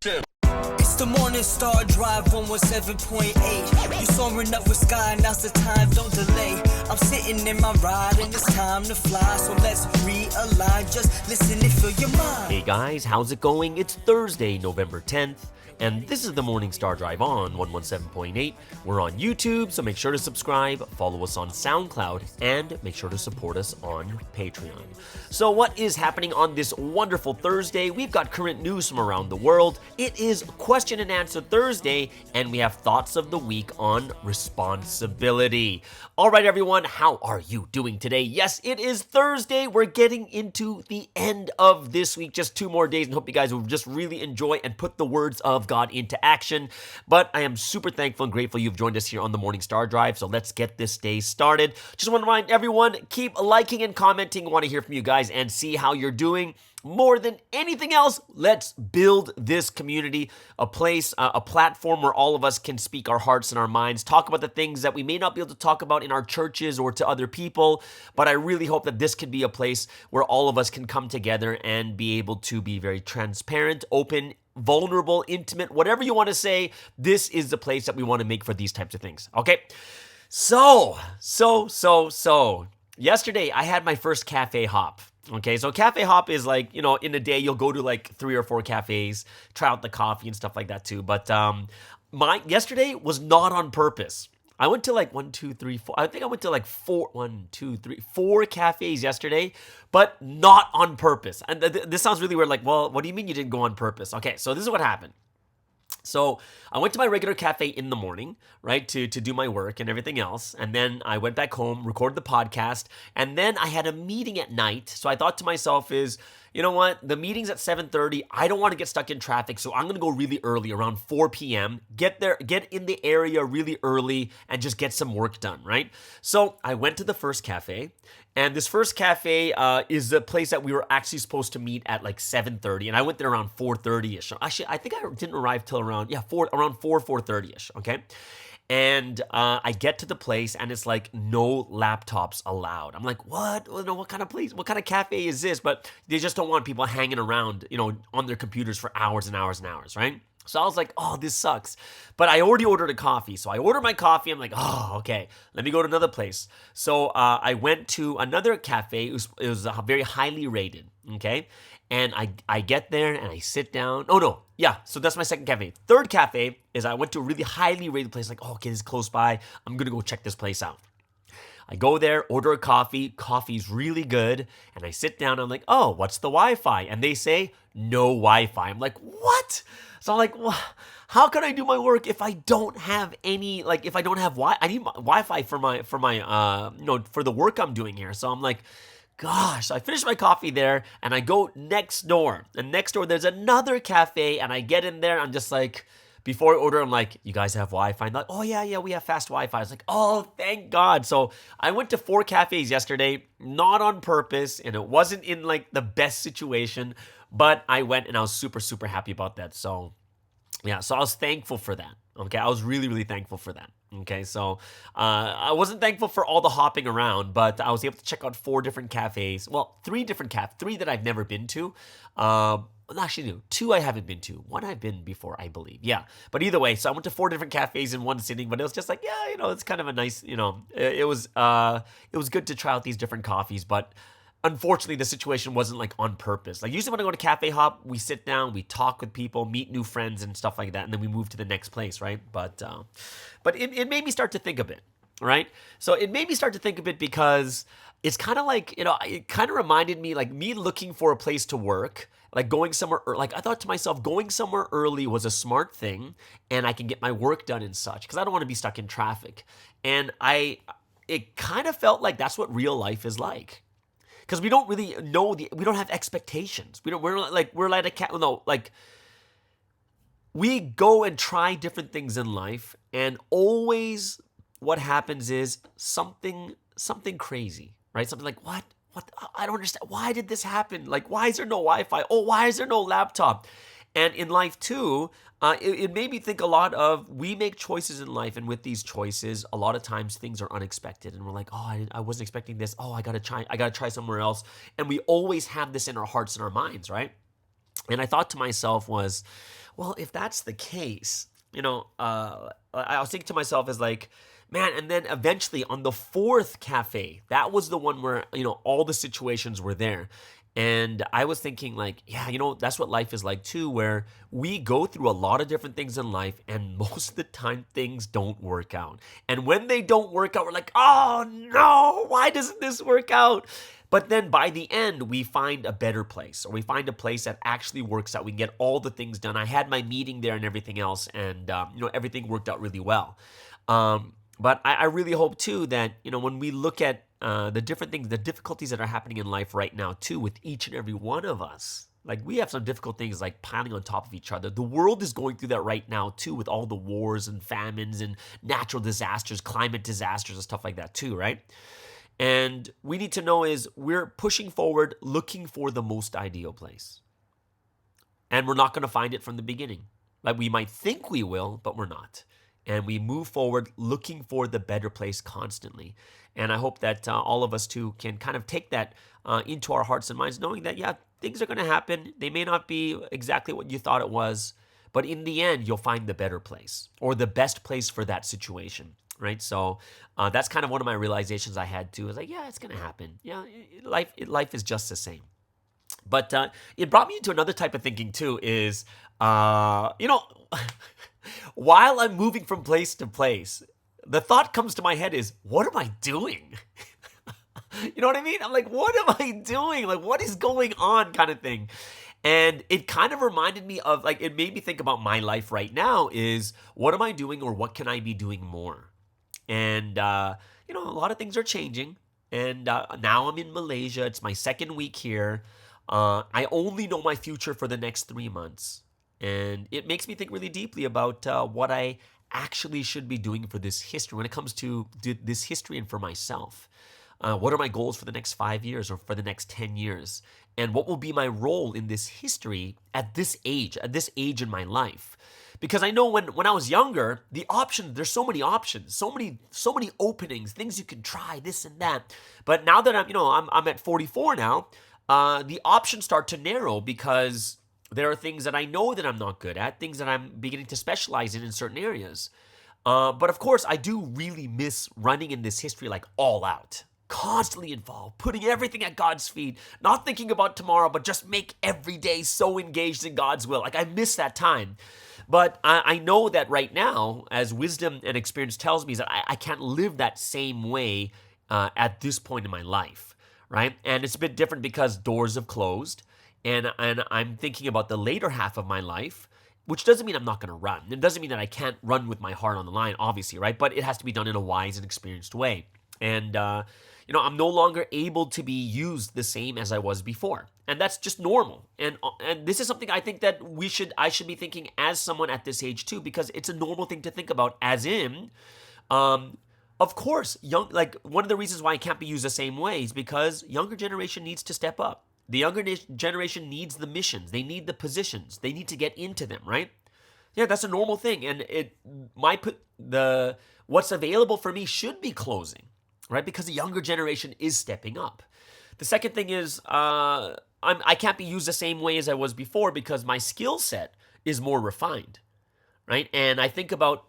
It's the Morning Star Drive 117.8. You soaring up with sky, now's the time, don't delay. I'm sitting in my ride and it's time to fly. So let's realign, just listen and fill your mind. Hey guys, how's it going? It's Thursday, November 10th. And this is the Morning Star Drive on 117.8. We're on YouTube, so make sure to subscribe, follow us on SoundCloud, and make sure to support us on Patreon. So what is happening on this wonderful Thursday? We've got current news from around the world. It is Question and Answer Thursday, and we have thoughts of the week on responsibility. All right, everyone, how are you doing today? Yes, it is Thursday. We're getting into the end of this week. Just 2 more days, and hope you guys will just really enjoy and put the words of God into action. But I am super thankful and grateful you've joined us here on the Morning Star Drive. So let's get this day started. Just want to remind everyone, keep liking and commenting. Want to hear from you guys and see how you're doing. More than anything else, let's build this community, a place, a platform where all of us can speak our hearts and our minds, talk about the things that we may not be able to talk about in our churches or to other people. But I really hope that this can be a place where all of us can come together and be able to be very transparent, open, vulnerable, intimate, whatever you want to say. This is the place that we want to make for these types of things. Okay. So, yesterday I had my first cafe hop. Okay, so cafe hop is like, in a day you'll go to like 3 or 4 cafes, try out the coffee and stuff like that too. But yesterday was not on purpose. I went to like 1, 2, 3, 4. I think I went to like 4 cafes yesterday, but not on purpose. And this sounds really weird. Like, well, what do you mean you didn't go on purpose? Okay, so this is what happened. So I went to my regular cafe in the morning, right, to do my work and everything else. And then I went back home, recorded the podcast, and then I had a meeting at night. So I thought to myself is, you know what, the meeting's at 7:30. I don't want to get stuck in traffic, so I'm going to go really early, around 4 p.m., get in the area really early and just get some work done, right? So I went to the first cafe. And this first cafe is the place that we were actually supposed to meet at like 7:30, and I went there around 4:30ish. Actually, I think I didn't arrive till around 4:30ish. Okay, and I get to the place, and it's like no laptops allowed. I'm like, what? What kind of place? What kind of cafe is this? But they just don't want people hanging around, on their computers for hours and hours and hours, right? So I was like, oh, this sucks. But I already ordered a coffee. So I ordered my coffee. I'm like, oh, okay. Let me go to another place. So I went to another cafe. It was very highly rated, okay? And I get there and I sit down. Oh, no. Yeah, so that's my second cafe. Third cafe is I went to a really highly rated place. Like, oh, okay, this is close by. I'm going to go check this place out. I go there, order a coffee. Coffee's really good. And I sit down. I'm like, oh, what's the Wi-Fi? And they say, no Wi-Fi. I'm like, what? So I'm like, well, how can I do my work if I don't have any, like, if I don't have I need Wi-Fi for my for the work I'm doing here. So I'm like, gosh. So I finish my coffee there and I go next door. And next door, there's another cafe. And I get in there. I'm just like, before I order, I'm like, you guys have Wi-Fi? And they're like, oh, yeah, we have fast Wi-Fi. I was like, oh, thank God. So I went to 4 cafes yesterday, not on purpose, and it wasn't in like the best situation, but I went and I was super, super happy about that. So yeah, so I was thankful for that. Okay, I was really, really thankful for that. Okay, so I wasn't thankful for all the hopping around, but I was able to check out 4 different cafes. Well, 3 different 3 that I've never been to. Actually, no, 2 I haven't been to. 1 I've been before, I believe. Yeah, but either way, so I went to 4 different cafes in one sitting. But it was just like, yeah, it's kind of a nice, it was good to try out these different coffees, but unfortunately, the situation wasn't like on purpose. Like usually when I go to cafe hop, we sit down, we talk with people, meet new friends and stuff like that, and then we move to the next place, right? But it made me start to think a bit, right? So it made me start to think a bit because it's kind of like, it kind of reminded me like me looking for a place to work, like going somewhere, like I thought to myself, going somewhere early was a smart thing and I can get my work done and such because I don't want to be stuck in traffic. And it kind of felt like that's what real life is like. Because we don't really know we don't have expectations. We go and try different things in life, and always what happens is something crazy, right? Something like, what? I don't understand. Why did this happen? Like, why is there no Wi-Fi? Oh, why is there no laptop? And in life too, it made me think a lot of, we make choices in life, and with these choices, a lot of times things are unexpected, and we're like, oh, I wasn't expecting this. Oh, I gotta try somewhere else. And we always have this in our hearts and our minds, right? And I thought to myself was, well, if that's the case, I was thinking to myself is like, man, and then eventually on the fourth cafe, that was the one where, all the situations were there. And I was thinking like, yeah, that's what life is like too, where we go through a lot of different things in life and most of the time things don't work out. And when they don't work out, we're like, oh no, why doesn't this work out? But then by the end, we find a better place, or we find a place that actually works out. We can get all the things done. I had my meeting there and everything else, and everything worked out really well. But I really hope too that when we look at the different things, the difficulties that are happening in life right now too, with each and every one of us, like we have some difficult things like piling on top of each other. The world is going through that right now too, with all the wars and famines and natural disasters, climate disasters and stuff like that too, right? And we need to know is we're pushing forward, looking for the most ideal place. And we're not going to find it from the beginning. Like we might think we will, but we're not. And we move forward looking for the better place constantly. And I hope that all of us too can kind of take that into our hearts and minds, knowing that, yeah, things are going to happen. They may not be exactly what you thought it was, but in the end, you'll find the better place or the best place for that situation. Right. So that's kind of one of my realizations I had too. I was like, yeah, it's going to happen. Yeah, life is just the same. But it brought me into another type of thinking too is, while I'm moving from place to place, the thought comes to my head is, what am I doing? You know what I mean? I'm like, what am I doing? Like, what is going on kind of thing? And it kind of reminded me of, like, it made me think about my life right now is, what am I doing or what can I be doing more? And, a lot of things are changing. And now I'm in Malaysia. It's my second week here. I only know my future for the next 3 months. And it makes me think really deeply about what I actually should be doing for this history when it comes to this history and for myself. What are my goals for the next 5 years or for the next 10 years? And what will be my role in this history at this age in my life? Because I know when I was younger, there's so many options, so many openings, things you can try, this and that. But now that I'm at 44 now, the options start to narrow because there are things that I know that I'm not good at, things that I'm beginning to specialize in certain areas. But of course, I do really miss running in this history like all out. Constantly involved, putting everything at God's feet, not thinking about tomorrow, but just make every day so engaged in God's will. Like I miss that time. But I know that right now, as wisdom and experience tells me, is that I can't live that same way at this point in my life, right? And it's a bit different because doors have closed, and I'm thinking about the later half of my life, which doesn't mean I'm not going to run. It doesn't mean that I can't run with my heart on the line, obviously, right? But it has to be done in a wise and experienced way. And I'm no longer able to be used the same as I was before. And that's just normal. And this is something I think that I should be thinking as someone at this age too, because it's a normal thing to think about, as in, of course, one of the reasons why I can't be used the same way is because younger generation needs to step up. The younger generation needs the missions. They need the positions. They need to get into them, right? Yeah, that's a normal thing. And what's available for me should be closing, right? Because the younger generation is stepping up. The second thing is I can't be used the same way as I was before because my skill set is more refined, right? And I think about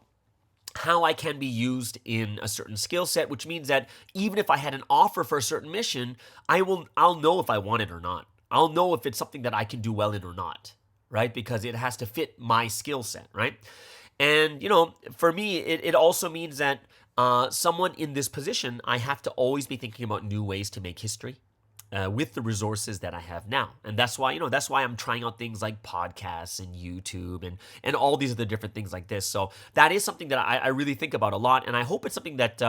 how I can be used in a certain skill set, which means that even if I had an offer for a certain mission, I'll know if I want it or not. I'll know if it's something that I can do well in or not, right? Because it has to fit my skill set, right? And, for me, it also means that someone in this position, I have to always be thinking about new ways to make history with the resources that I have now. And that's why I'm trying out things like podcasts and YouTube and all these other different things like this. So that is something that I really think about a lot. And I hope it's something that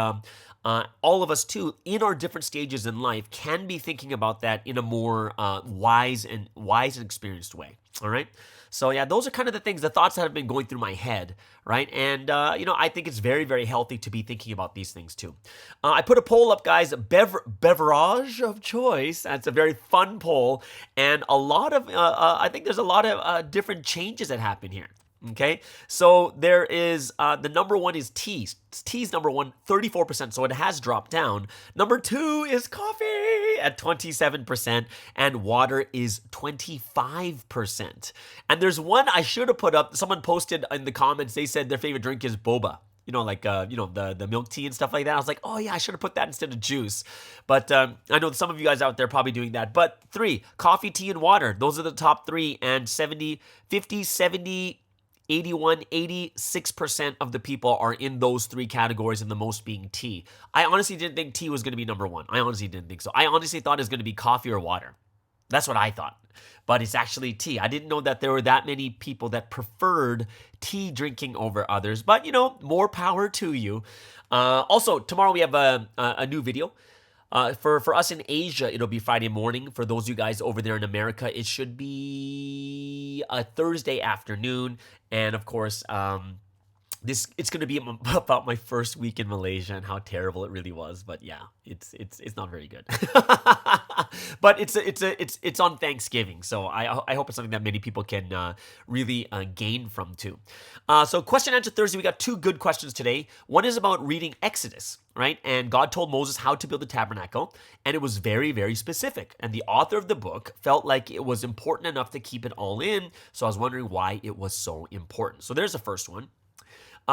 all of us too, in our different stages in life, can be thinking about that in a more wise and experienced way. All right. So yeah, those are kind of the thoughts that have been going through my head, right? And, I think it's very, very healthy to be thinking about these things too. I put a poll up, guys, beverage of choice. That's a very fun poll. And a lot of, I think there's a lot of different changes that happen here. Okay, so there is the number one is tea. Tea's number one, 34%, so it has dropped down. Number two is coffee at 27%, and water is 25%. And there's one I should have put up. Someone posted in the comments, they said their favorite drink is boba. Like the milk tea and stuff like that. I was like, oh yeah, I should have put that instead of juice. But I know some of you guys out there probably doing that. But 3, coffee, tea, and water. Those are the top 3, and 70, 50, 70, 81, 86% of the people are in those 3 categories, and the most being tea. I honestly didn't think tea was going to be number 1. I honestly didn't think so. I honestly thought it was going to be coffee or water. That's what I thought. But it's actually tea. I didn't know that there were that many people that preferred tea drinking over others. But, more power to you. Also, tomorrow we have a new video. For us in Asia, it'll be Friday morning. For those of you guys over there in America, it should be a Thursday afternoon. And of course, it's going to be about my first week in Malaysia and how terrible it really was. But yeah, it's not very good. But it's on Thanksgiving, so I hope it's something that many people can really gain from too. So question answer Thursday, we got 2 good questions today. One is about reading Exodus, right? And God told Moses how to build the tabernacle, and it was very, very specific. And the author of the book felt like it was important enough to keep it all in. So I was wondering why it was so important. So there's the first one.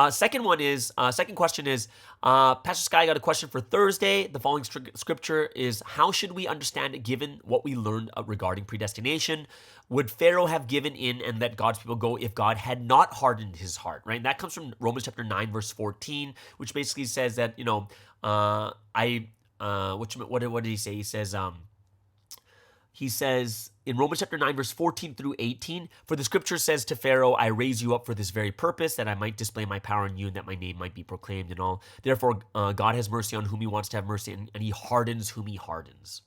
Second question is, Pastor Sky got a question for Thursday. The following scripture is, how should we understand it given what we learned regarding predestination? Would Pharaoh have given in and let God's people go if God had not hardened his heart, right? And that comes from Romans chapter 9, verse 14, which basically says that, what did he say? He says in Romans chapter 9, verse 14 through 18, for the scripture says to Pharaoh, I raise you up for this very purpose, that I might display my power in you and that my name might be proclaimed and all. Therefore, God has mercy on whom he wants to have mercy, and he hardens whom he hardens.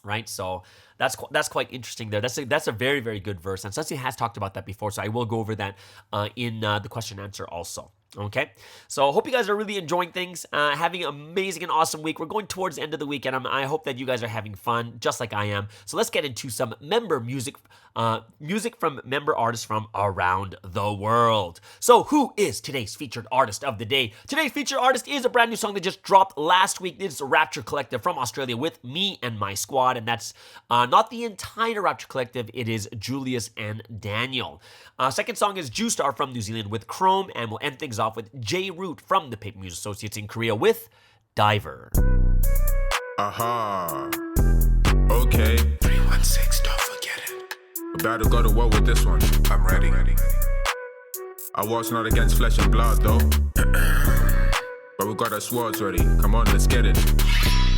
Right? So that's quite interesting there. That's a very, very good verse. And Sussy has talked about that before, so I will go over that in the question and answer also. Okay, so I hope you guys are really enjoying things, having an amazing and awesome week. We're going towards the end of the week, and I hope that you guys are having fun, just like I am. So let's get into some member music from member artists from around the world. So who is today's featured artist of the day? Today's featured artist is a brand new song that just dropped last week. It's Rapture Collective from Australia with Me and My Squad, and that's not the entire Rapture Collective. It is Julius and Daniel. Second song is Ju-Star from New Zealand with Chrome, and we'll end things off with J Root from the Paper Music Associates in Korea with Diver. Aha. Okay. 316, don't forget it. About to go to war with this one. I'm ready. I was not against flesh and blood though. But we got our swords ready. Come on, let's get it.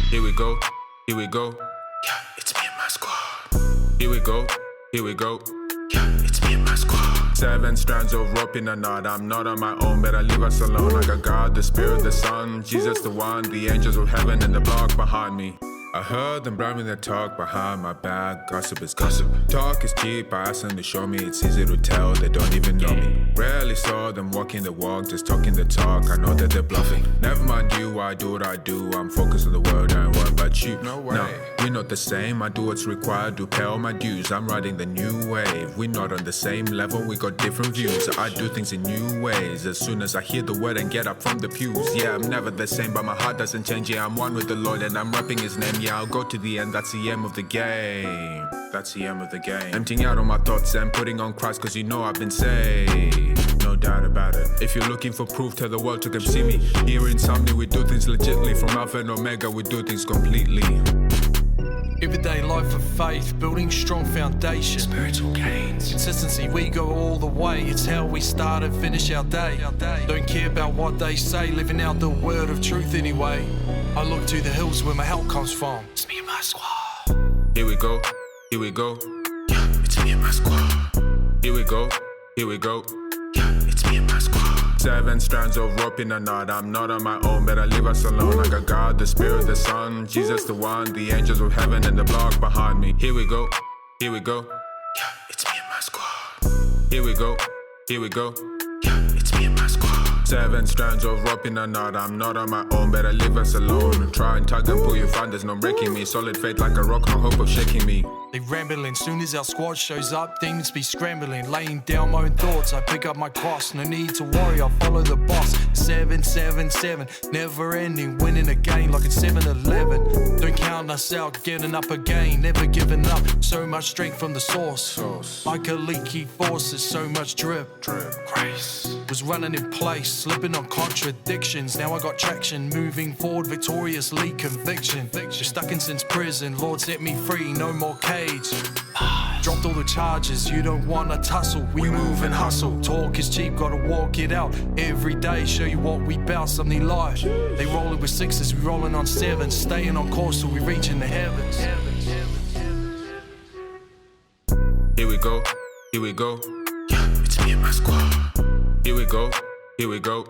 Here we go. Here we go. Yeah, it's me and my squad. Here we go. Here we go. Yeah, it's me and my squad. 7 strands of rope in a knot. I'm not on my own, better leave us alone. I got God, the Spirit, the Son, Jesus the one, the angels of heaven in the block behind me. I heard them blabbing their talk behind my back. Gossip is gossip. Talk is cheap, I ask them to show me. It's easy to tell, they don't even know me. Rarely saw them walking the walk, just talking the talk. I know that they're bluffing. Never mind you, I do what I do. I'm focused on the world, I ain't worried about you. No way. No, we're not the same, I do what's required to pay all my dues. I'm riding the new wave. We're not on the same level, we got different views. I do things in new ways. As soon as I hear the word and get up from the pews. Yeah, I'm never the same, but my heart doesn't change. Yeah, I'm one with the Lord and I'm rapping his name. Yeah, I'll go to the end, that's the aim of the game. That's the aim of the game. Emptying out all my thoughts and putting on Christ, cause you know I've been saved. No doubt about it. If you're looking for proof, tell the world to come see me. Here in Somni, we do things legitly. From Alpha and Omega, we do things completely. Everyday life of faith, building strong foundation. Spiritual gains. Consistency, we go all the way. It's how we start and finish our day. Don't care about what they say, living out the word of truth anyway. I look to the hills where my help comes from. It's me and my squad. Here we go, here we go. Yeah, it's me and my squad. Here we go, here we go. Yeah, it's me and my squad. 7 strands of rope in a knot. I'm not on my own, better leave us alone. I got God, the Spirit, the Son, Jesus the one, the angels of heaven in the block behind me. Here we go, here we go. Yeah, it's me and my squad. Here we go, here we go. Yeah, it's me and my squad. 7 strands of rope in a knot. I'm not on my own, better leave us alone. Try and tug and pull, you find there's no breaking me. Solid faith like a rock, no hope of shaking me. They rambling, soon as our squad shows up, demons be scrambling. Laying down my own thoughts, I pick up my cross. No need to worry, I'll follow the boss. 777, never ending, winning again like it's 7-Eleven. Don't count us out, getting up again, never giving up. So much strength from the source. Like a leaky faucet, so much drip. Grace was running in place, slipping on contradictions. Now I got traction, moving forward victoriously, conviction. Just stuck in since prison, Lord set me free, no more cage. Dropped all the charges, you don't wanna tussle. We move and hustle, talk is cheap, gotta walk it out. Every day, show you what we bout, something live. They rolling with 6s, we rolling on 7s. Staying on course till we reaching the heavens. Here we go, here we go. Yeah, it's me and my squad. Here we go, here we go.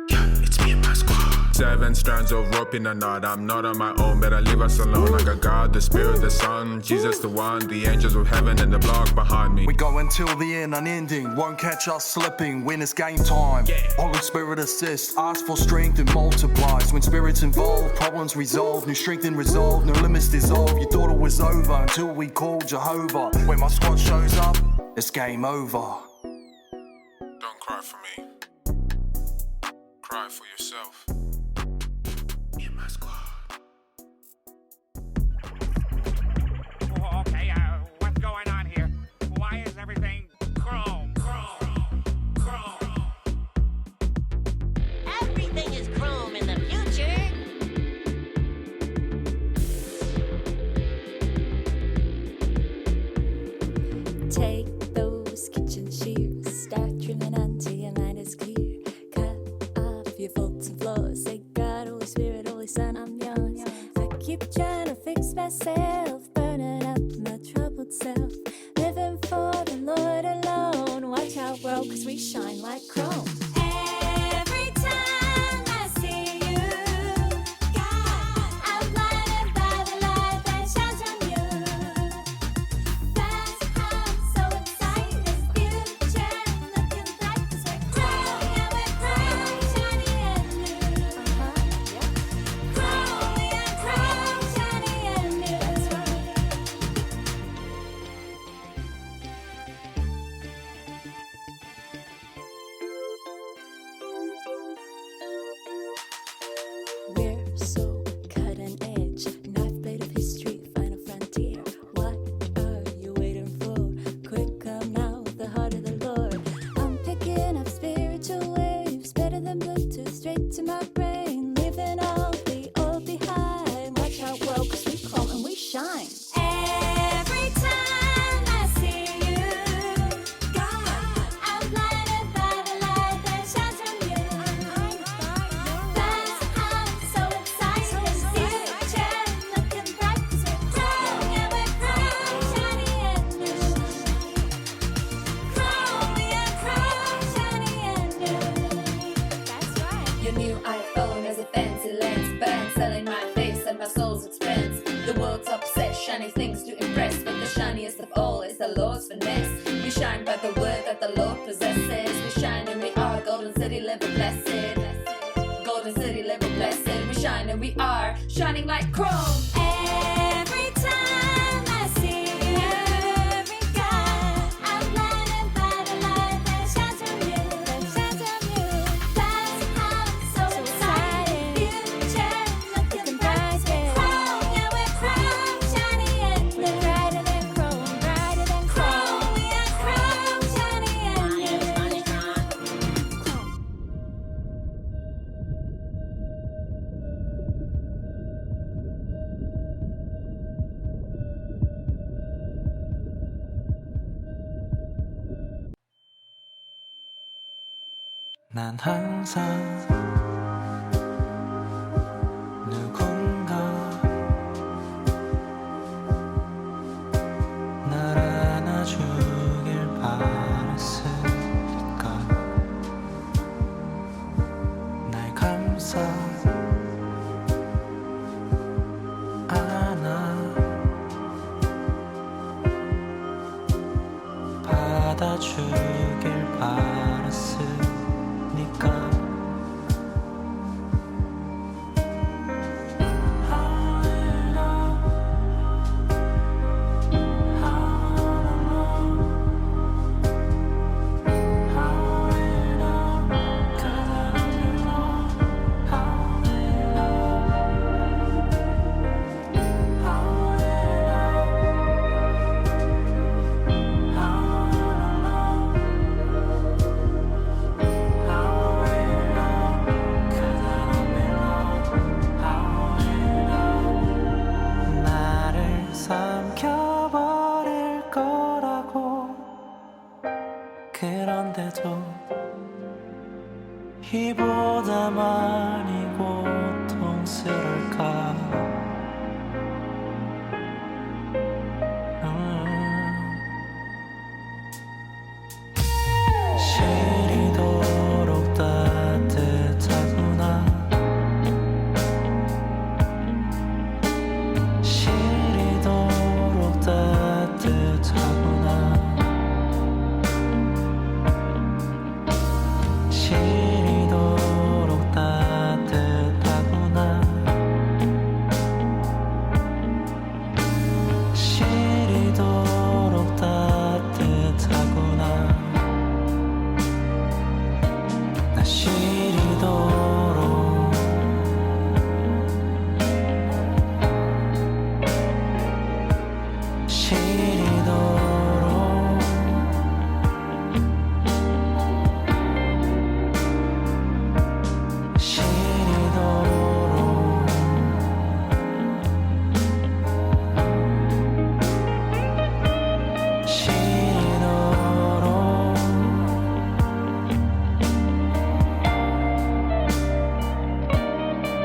Yeah, it's me and my squad. 7 strands of rope in a knot. I'm not on my own, better leave us alone. I got God, the Spirit, the Son, Jesus the one, the angels of heaven and the block behind me. We go until the end, unending, won't catch us slipping. When it's game time, Holy Spirit assists. Ask for strength and multiplies. When spirits involved, problems resolved. New strength and resolve, no limits dissolve. You thought it was over until we called Jehovah. When my squad shows up, it's game over. Don't cry for me. Cry for yourself. Me and my squad. Oh, okay, what's going on here? Why is everything chrome? Everything is chrome in the future. Take those kitchen shears, start trimming until your mind is clear. Cut off your faults and flaws. Say God, Holy Spirit, Holy Son, I'm yours. I keep trying to fix myself, burning up my troubled self, living for the Lord alone. Watch out, world, 'cause we shine like chrome. Every time I see you, God, I'm blinded by the light that shines from you. That's how I'm so excited. This future looking bright 'cause we're chrome, yeah, we're chrome, shiny and new. Chrome, yeah, chrome, shiny and new. That's right. We're so cutting edge, knife blade of history, final frontier. What are you waiting for? Quick, come now, the heart of the Lord. I'm picking up spiritual waves, better than Bluetooth, straight to my brain, leaving all the old behind. Watch out, world, 'cause we chrome and we shine. Every time I see you, God, I'm blinded by the light that shines from you. That's how I'm so excited. This future looking bright 'cause we're chrome, yeah, we're chrome, shiny and new. Chrome, yeah, chrome, shiny and new. That's right. Your new iPhone has a fancy lens, but I'm selling my face and my soul's expense. The world's obsessed, shiny things to impress, but the shiniest of all is the Lord's finesse. We shine by the word that the Lord possesses. We shine and we are Golden City, live blessed. Golden City, live blessed. We shine and we are shining like chrome. Every time I see you, God, I'm blinded by the light that shines from you. That's how I'm so excited. Future looking bright, chrome, yeah, we're chrome, shiny and new. We're brighter than chrome, brighter than chrome. We are chrome, shiny and new. 난 항상 누군가 날 안아주길 바랬으니까 날 감싸 안아 받아주길 바랬으니까 그런데도 이보다 많이 고통스러울까 시리도록 따뜻하구나 시리도록 따뜻하구나 시리도록 따뜻하구나 시리도록 따뜻하구나 나 시리도록 시리도록 시리도록 시리도록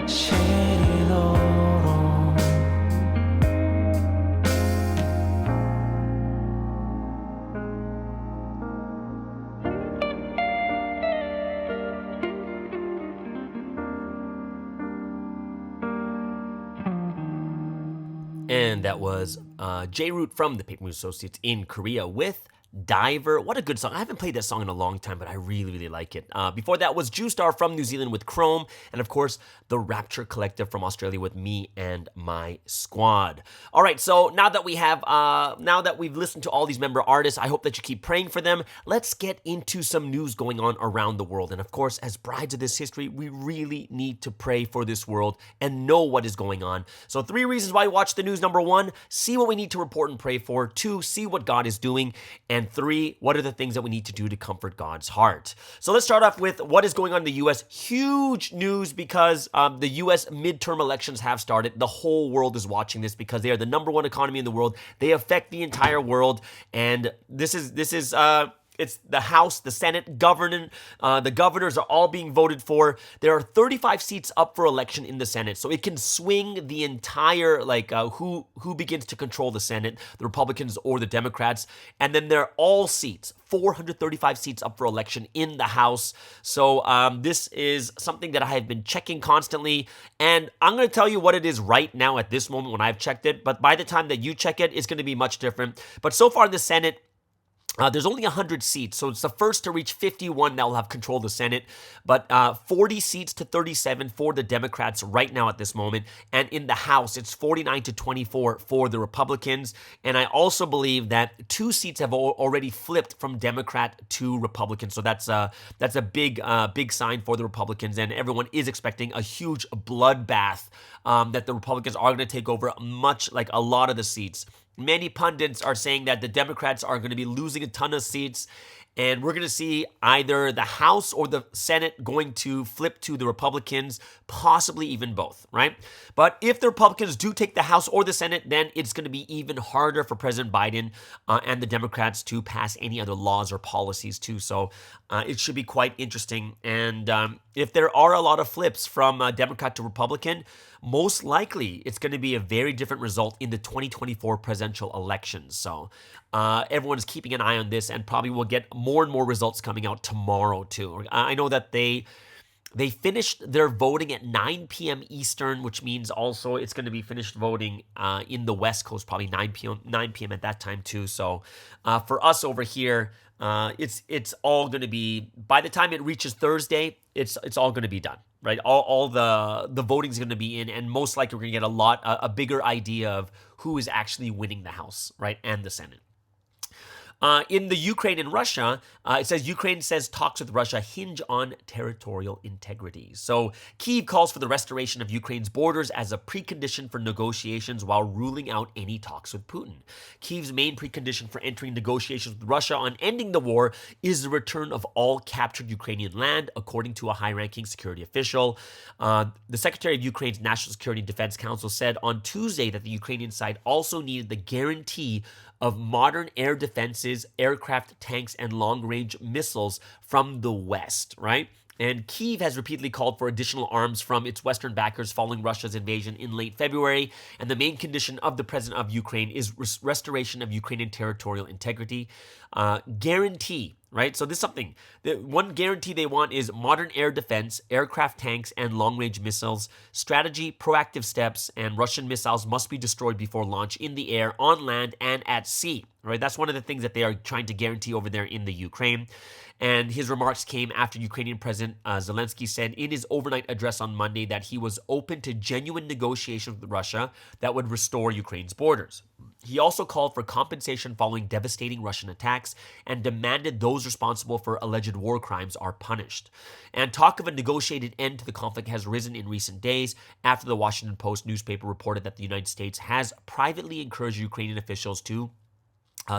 시리도록 And that was J-Root from the Paper Moon Associates in Korea with Diver. What a good song. I haven't played that song in a long time, but I really, really like it. Before that was Ju-Star from New Zealand with Chrome. And of course, the Rapture Collective from Australia with Me and My Squad. All right, so now that we've listened to all these member artists, I hope that you keep praying for them. Let's get into some news going on around the world. And of course, as brides of this history, we really need to pray for this world and know what is going on. So 3 reasons why you watch the news. Number 1, see what we need to report and pray for. 2, see what God is doing. And 3, what are the things that we need to do to comfort God's heart? So let's start off with what is going on in the U.S. Huge news because the U.S. midterm elections have started. The whole world is watching this because they are the number 1 economy in the world. They affect the entire world. And this is it's the House, the Senate, the governors are all being voted for. There are 35 seats up for election in the Senate, so it can swing the entire who begins to control the Senate, the Republicans or the Democrats. And then there are all seats, 435 seats up for election in the House. So this is something that I have been checking constantly, and I'm going to tell you what it is right now at this moment when I've checked it. But by the time that you check it, it's going to be much different. But so far in the Senate, there's only 100 seats, so it's the first to reach 51 that will have control of the Senate, but 40 seats to 37 for the Democrats right now at this moment, and in the House, it's 49 to 24 for the Republicans, and I also believe that 2 seats have already flipped from Democrat to Republican, so that's a big sign for the Republicans, and everyone is expecting a huge bloodbath that the Republicans are going to take over a lot of the seats. Many pundits are saying that the Democrats are going to be losing a ton of seats, and we're going to see either the House or the Senate going to flip to the Republicans, possibly even both, right? But if the Republicans do take the House or the Senate, then it's going to be even harder for President Biden and the Democrats to pass any other laws or policies too. So it should be quite interesting. And if there are a lot of flips from Democrat to Republican, most likely it's going to be a very different result in the 2024 presidential elections. So everyone is keeping an eye on this, and probably will get more and more results coming out tomorrow too. I know that they finished their voting at 9 p.m. Eastern, which means also it's going to be finished voting in the West Coast, probably 9 p.m. at that time too. So for us over here, it's all going to be, by the time it reaches Thursday, it's all going to be done, right? All the voting is going to be in, and most likely we're going to get a bigger idea of who is actually winning the House, right, and the Senate. In the Ukraine and Russia, it says Ukraine says talks with Russia hinge on territorial integrity. So Kyiv calls for the restoration of Ukraine's borders as a precondition for negotiations while ruling out any talks with Putin. Kyiv's main precondition for entering negotiations with Russia on ending the war is the return of all captured Ukrainian land, according to a high-ranking security official. The Secretary of Ukraine's National Security and Defense Council said on Tuesday that the Ukrainian side also needed the guarantee of modern air defenses, aircraft, tanks, and long-range missiles from the West, right? And Kyiv has repeatedly called for additional arms from its Western backers following Russia's invasion in late February. And the main condition of the president of Ukraine is restoration of Ukrainian territorial integrity. Guarantee, right? So this is something. The one guarantee they want is modern air defense, aircraft, tanks, and long-range missiles, strategy, proactive steps, and Russian missiles must be destroyed before launch in the air, on land, and at sea, right? That's one of the things that they are trying to guarantee over there in the Ukraine. And his remarks came after Ukrainian President Zelensky said in his overnight address on Monday that he was open to genuine negotiations with Russia that would restore Ukraine's borders. He also called for compensation following devastating Russian attacks and demanded those responsible for alleged war crimes are punished. And talk of a negotiated end to the conflict has risen in recent days after the Washington Post newspaper reported that the United States has privately encouraged Ukrainian officials to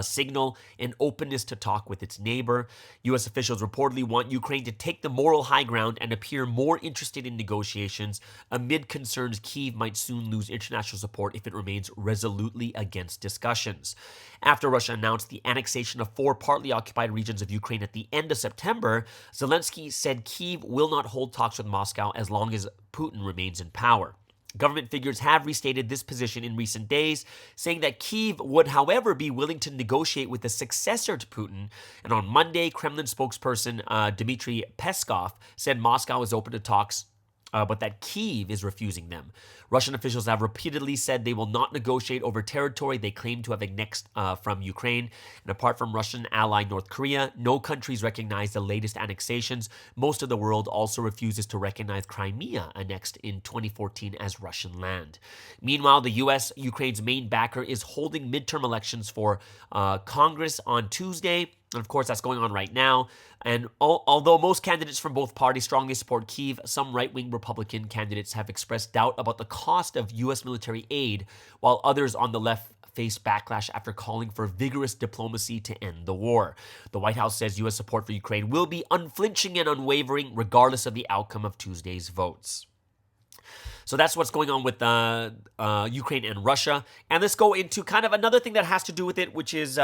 signal an openness to talk with its neighbor. U.S. officials reportedly want Ukraine to take the moral high ground and appear more interested in negotiations amid concerns Kyiv might soon lose international support if it remains resolutely against discussions. After Russia announced the annexation of 4 partly occupied regions of Ukraine at the end of September, Zelensky said Kyiv will not hold talks with Moscow as long as Putin remains in power. Government figures have restated this position in recent days, saying that Kyiv would, however, be willing to negotiate with the successor to Putin. And on Monday, Kremlin spokesperson Dmitry Peskov said Moscow is open to talks, but that Kyiv is refusing them. Russian officials have repeatedly said they will not negotiate over territory they claim to have annexed from Ukraine. And apart from Russian ally North Korea, no countries recognize the latest annexations. Most of the world also refuses to recognize Crimea, annexed in 2014 as Russian land. Meanwhile, the U.S., Ukraine's main backer, is holding midterm elections for Congress on Tuesday. And of course, that's going on right now. And although most candidates from both parties strongly support Kyiv, some right-wing Republican candidates have expressed doubt about the cost of U.S. military aid, while others on the left face backlash after calling for vigorous diplomacy to end the war. The White House says U.S. support for Ukraine will be unflinching and unwavering regardless of the outcome of Tuesday's votes. So that's what's going on with Ukraine and Russia. And let's go into kind of another thing that has to do with it, which is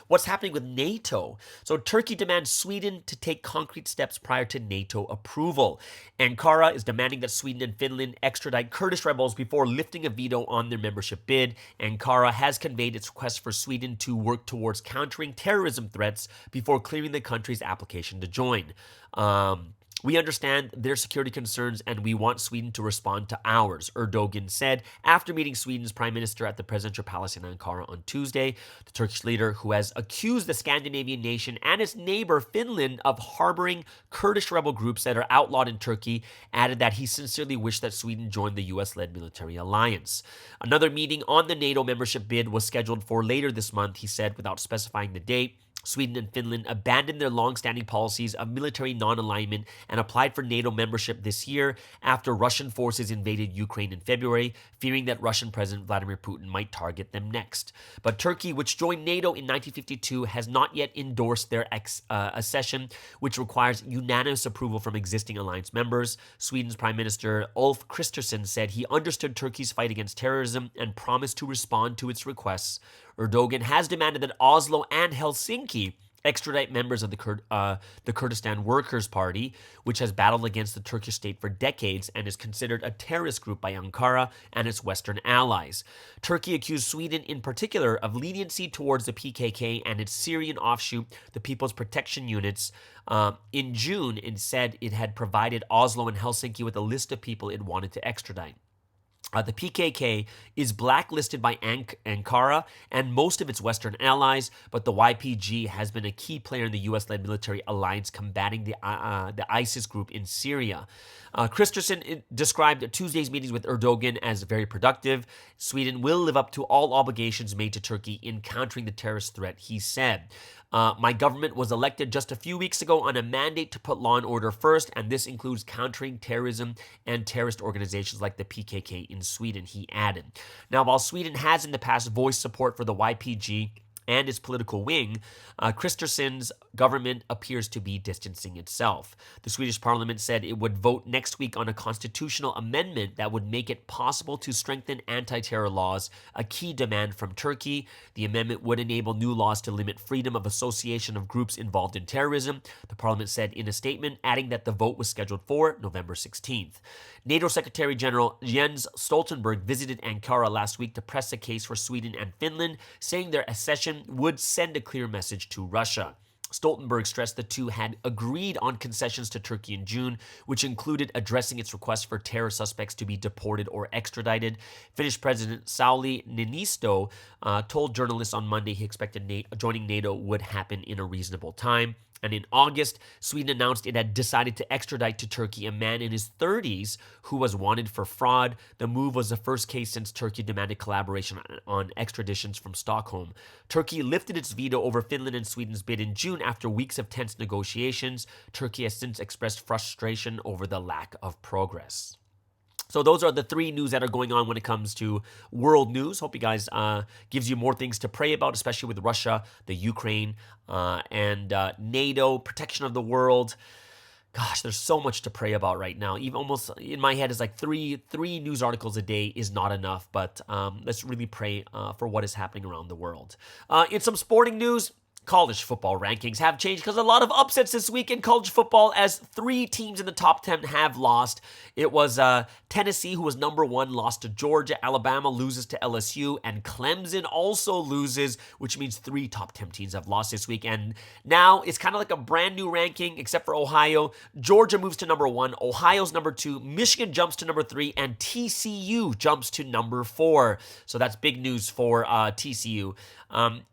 what's happening with NATO. So Turkey demands Sweden to take concrete steps prior to NATO approval. Ankara is demanding that Sweden and Finland extradite Kurdish rebels before lifting a veto on their membership bid. Ankara has conveyed its request for Sweden to work towards countering terrorism threats before clearing the country's application to join. We understand their security concerns and we want Sweden to respond to ours, Erdogan said after meeting Sweden's prime minister at the presidential palace in Ankara on Tuesday. The Turkish leader, who has accused the Scandinavian nation and its neighbor Finland of harboring Kurdish rebel groups that are outlawed in Turkey, added that he sincerely wished that Sweden joined the U.S.-led military alliance. Another meeting on the NATO membership bid was scheduled for later this month, he said, without specifying the date. Sweden and Finland abandoned their long-standing policies of military non-alignment and applied for NATO membership this year after Russian forces invaded Ukraine in February, fearing that Russian President Vladimir Putin might target them next. But Turkey, which joined NATO in 1952, has not yet endorsed their accession, which requires unanimous approval from existing alliance members. Sweden's Prime Minister Ulf Kristersson said he understood Turkey's fight against terrorism and promised to respond to its requests. Erdogan has demanded that Oslo and Helsinki extradite members of the Kurdistan Workers' Party, which has battled against the Turkish state for decades and is considered a terrorist group by Ankara and its Western allies. Turkey accused Sweden in particular of leniency towards the PKK and its Syrian offshoot, the People's Protection Units. In June, it said it had provided Oslo and Helsinki with a list of people it wanted to extradite. The PKK is blacklisted by Ankara and most of its Western allies, but the YPG has been a key player in the U.S.-led military alliance combating the ISIS group in Syria. Kristersson described Tuesday's meetings with Erdogan as very productive. Sweden will live up to all obligations made to Turkey in countering the terrorist threat, he said. My government was elected just a few weeks ago on a mandate to put law and order first, and this includes countering terrorism and terrorist organizations like the PKK in Sweden, he added. Now, while Sweden has in the past voiced support for the YPG, and its political wing, Kristersson's government appears to be distancing itself. The Swedish parliament said it would vote next week on a constitutional amendment that would make it possible to strengthen anti-terror laws, a key demand from Turkey. The amendment would enable new laws to limit freedom of association of groups involved in terrorism, the parliament said in a statement, adding that the vote was scheduled for November 16th. NATO Secretary General Jens Stoltenberg visited Ankara last week to press a case for Sweden and Finland, saying their accession would send a clear message to Russia. Stoltenberg stressed the two had agreed on concessions to Turkey in June, which included addressing its request for terror suspects to be deported or extradited. Finnish President Sauli Niinisto told journalists on Monday he expected joining NATO would happen in a reasonable time. And in August, Sweden announced it had decided to extradite to Turkey a man in his 30s who was wanted for fraud. The move was the first case since Turkey demanded collaboration on extraditions from Stockholm. Turkey lifted its veto over Finland and Sweden's bid in June after weeks of tense negotiations. Turkey has since expressed frustration over the lack of progress. So those are the three news that are going on when it comes to world news. Hope you guys gives you more things to pray about, especially with Russia, the Ukraine, and NATO, protection of the world. Gosh, there's so much to pray about right now. Even almost in my head is like three news articles a day is not enough. But let's really pray for what is happening around the world. In some sporting news, college football rankings have changed because a lot of upsets this week in college football as 3 teams in the top 10 have lost. It was Tennessee, who was number 1, lost to Georgia. Alabama loses to LSU, and Clemson also loses, which means 3 top 10 teams have lost this week. And now it's kind of like a brand new ranking, except for Ohio. Georgia moves to number 1, Ohio's number 2, Michigan jumps to number 3, and TCU jumps to number 4. So that's big news for TCU.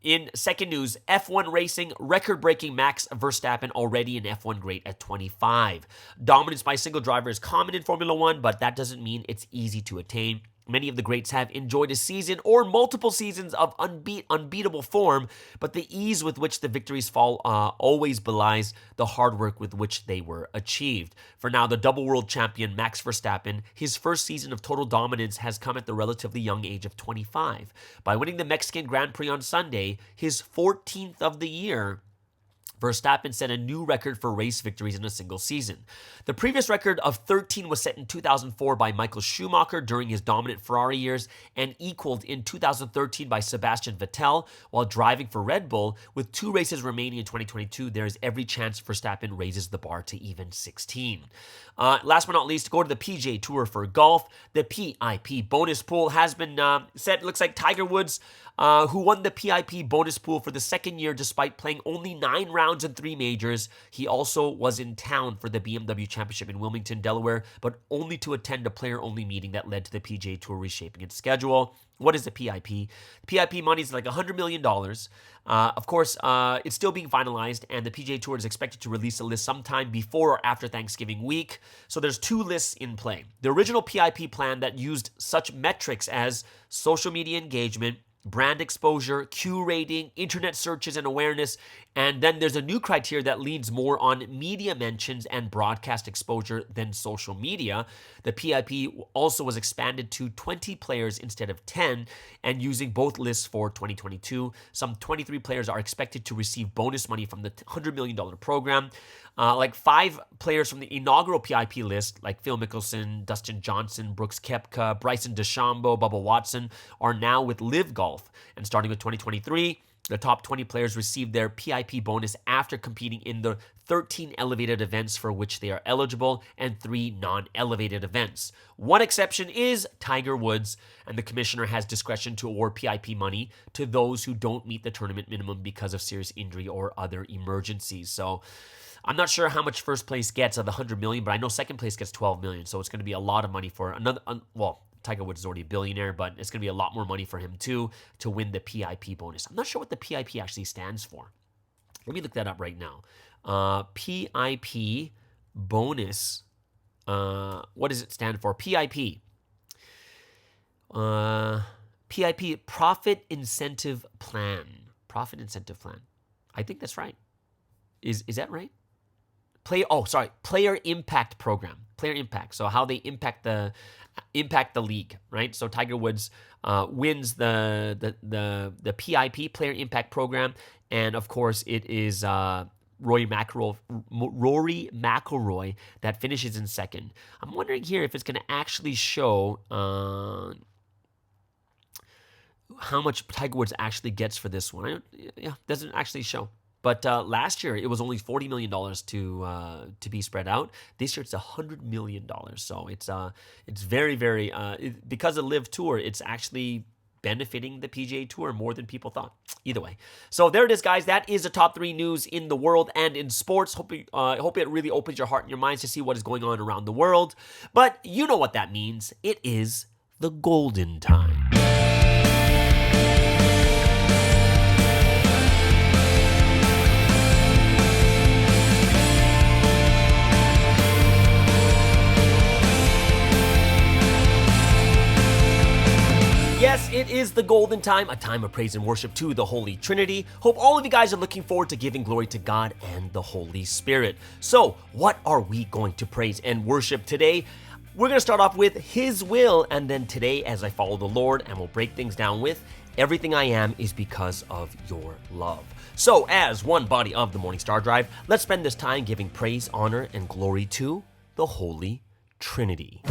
In second news, F1 racing, record-breaking Max Verstappen already an F1 great at 25. Dominance by a single driver is common in Formula 1, but that doesn't mean it's easy to attain. Many of the greats have enjoyed a season or multiple seasons of unbeatable form, but the ease with which the victories fall always belies the hard work with which they were achieved. For now, the double world champion Max Verstappen, his first season of total dominance has come at the relatively young age of 25. By winning the Mexican Grand Prix on Sunday, his 14th of the year, Verstappen set a new record for race victories in a single season. The previous record of 13 was set in 2004 by Michael Schumacher during his dominant Ferrari years and equaled in 2013 by Sebastian Vettel while driving for Red Bull. With 2 races remaining in 2022, there is every chance Verstappen raises the bar to even 16. Last but not least, go to the PGA Tour for golf. The PIP bonus pool has been set. It looks like Tiger Woods, who won the PIP bonus pool for the second year despite playing only 9 rounds in 3 majors. He also was in town for the BMW Championship in Wilmington, Delaware, but only to attend a player-only meeting that led to the PGA Tour reshaping its schedule. What is the PIP? PIP money is like $100 million. Of course, it's still being finalized, and the PGA Tour is expected to release a list sometime before or after Thanksgiving week. So there's 2 lists in play. The original PIP plan that used such metrics as social media engagement, brand exposure, Q rating, internet searches and awareness, and then there's a new criteria that leans more on media mentions and broadcast exposure than social media. The PIP also was expanded to 20 players instead of 10, and using both lists for 2022. Some 23 players are expected to receive bonus money from the $100 million program. Like 5 players from the inaugural PIP list, like Phil Mickelson, Dustin Johnson, Brooks Koepka, Bryson DeChambeau, Bubba Watson, are now with Live Golf. And starting with 2023, the top 20 players receive their PIP bonus after competing in the 13 elevated events for which they are eligible and 3 non-elevated events. One exception is Tiger Woods, and the commissioner has discretion to award PIP money to those who don't meet the tournament minimum because of serious injury or other emergencies. So I'm not sure how much first place gets of the $100 million, but I know second place gets $12 million. So it's going to be a lot of money for another. Tiger Woods is already a billionaire, but it's going to be a lot more money for him too to win the PIP bonus. I'm not sure what the PIP actually stands for. Let me look that up right now. PIP bonus. What does it stand for? PIP. PIP, Profit Incentive Plan. Profit Incentive Plan. I think that's right. Is that right? Player Impact Program. player impact. So how they impact the league, right? So Tiger Woods wins the PIP, Player Impact Program, and of course it is Rory McIlroy that finishes in second. I'm wondering here if it's going to actually show how much Tiger Woods actually gets for this one. Doesn't actually show. But last year, it was only $40 million to be spread out. This year, it's $100 million. So it's very, very, because of Live Tour, it's actually benefiting the PGA Tour more than people thought. Either way. So there it is, guys. That is the top 3 news in the world and in sports. Hope it really opens your heart and your minds to see what is going on around the world. But you know what that means. It is the golden time. Yes, it is the golden time, a time of praise and worship to the Holy Trinity. Hope all of you guys are looking forward to giving glory to God and the Holy Spirit. So, what are we going to praise and worship today? We're going to start off with His will, and then today, as I follow the Lord, and we'll break things down with everything I am is because of your love. So, as one body of the Morning Star Drive, let's spend this time giving praise, honor, and glory to the Holy Trinity.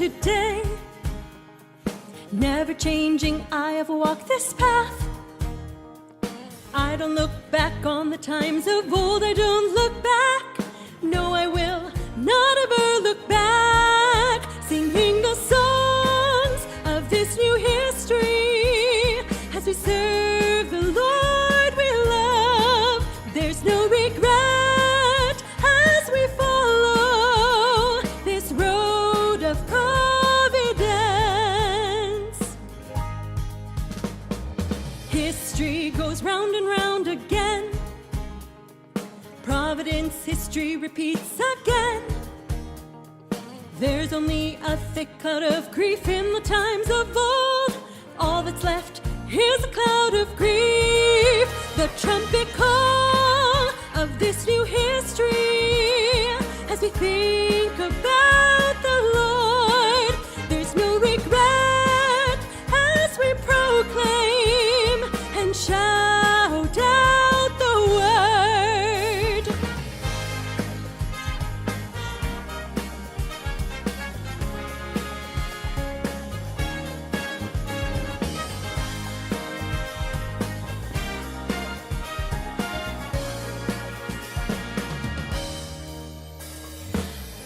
today. Never changing, I have walked this path. I don't look back on the times of old, I don't look back. No, I will not ever look back. Singing the songs of this new history as we serve the Lord we love. There's no regret as we follow this road of providence. History goes round and round again. Providence history repeats again. There's only a thick cloud of grief in the times of old. All that's left is a cloud of grief. The trumpet call of this new history as we think about the Lord. There's no regret as we proclaim and shout out the word.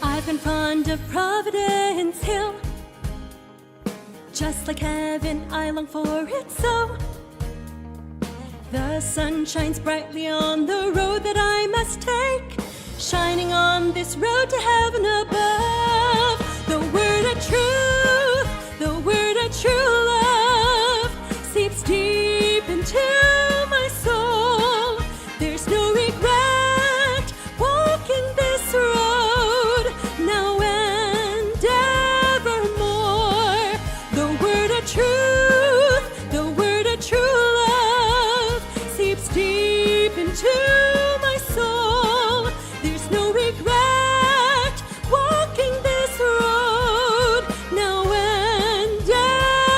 I've been fond of Providence Hill. Just like heaven, I long for it so. The sun shines brightly on the road that I must take, shining on this road to heaven above. The word of truth, the word of true love seeps deep into my soul. There's no regret walking this road now and evermore. The word of truth, the word of true love seeps deep into my soul. There's no regret walking this road now and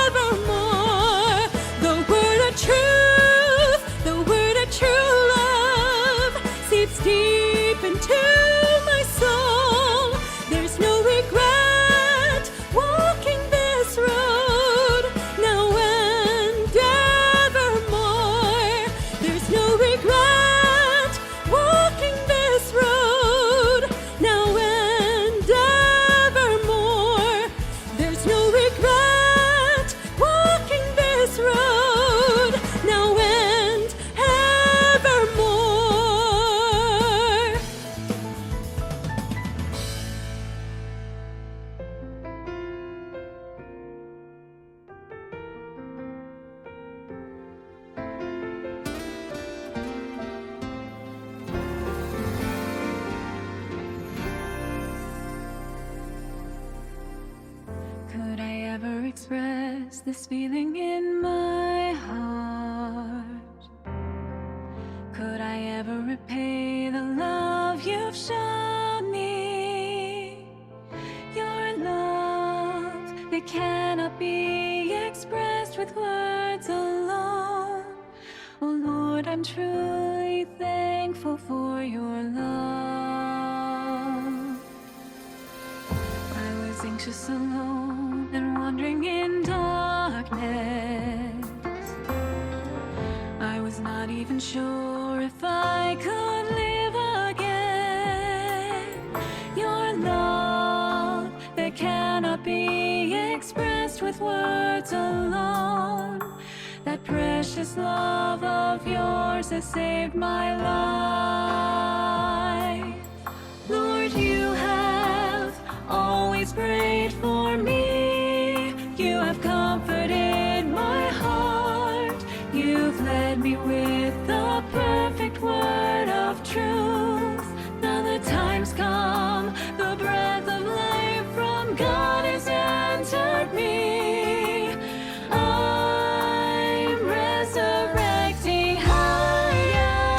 evermore. The word of truth, the word of true love seeps deep into my soul. There's no regret walking this road now and evermore. There's no regret walking this road now and evermore. There's no regret walking this road now and evermore. Could I ever express this feeling in my heart? Could I ever repay the love you've shown me? Your love that cannot be expressed with words alone. Oh Lord, I'm truly thankful for your love. I was anxious, alone, and wandering in darkness. I was not even sure if I could live again. Your love that cannot be expressed with words alone. That precious love of yours has saved my life. Lord, you have always prayed for me. You have comforted my heart. You've led me with the perfect word of truth. Now the time's come, the breath of life from God has entered me. I'm resurrecting higher.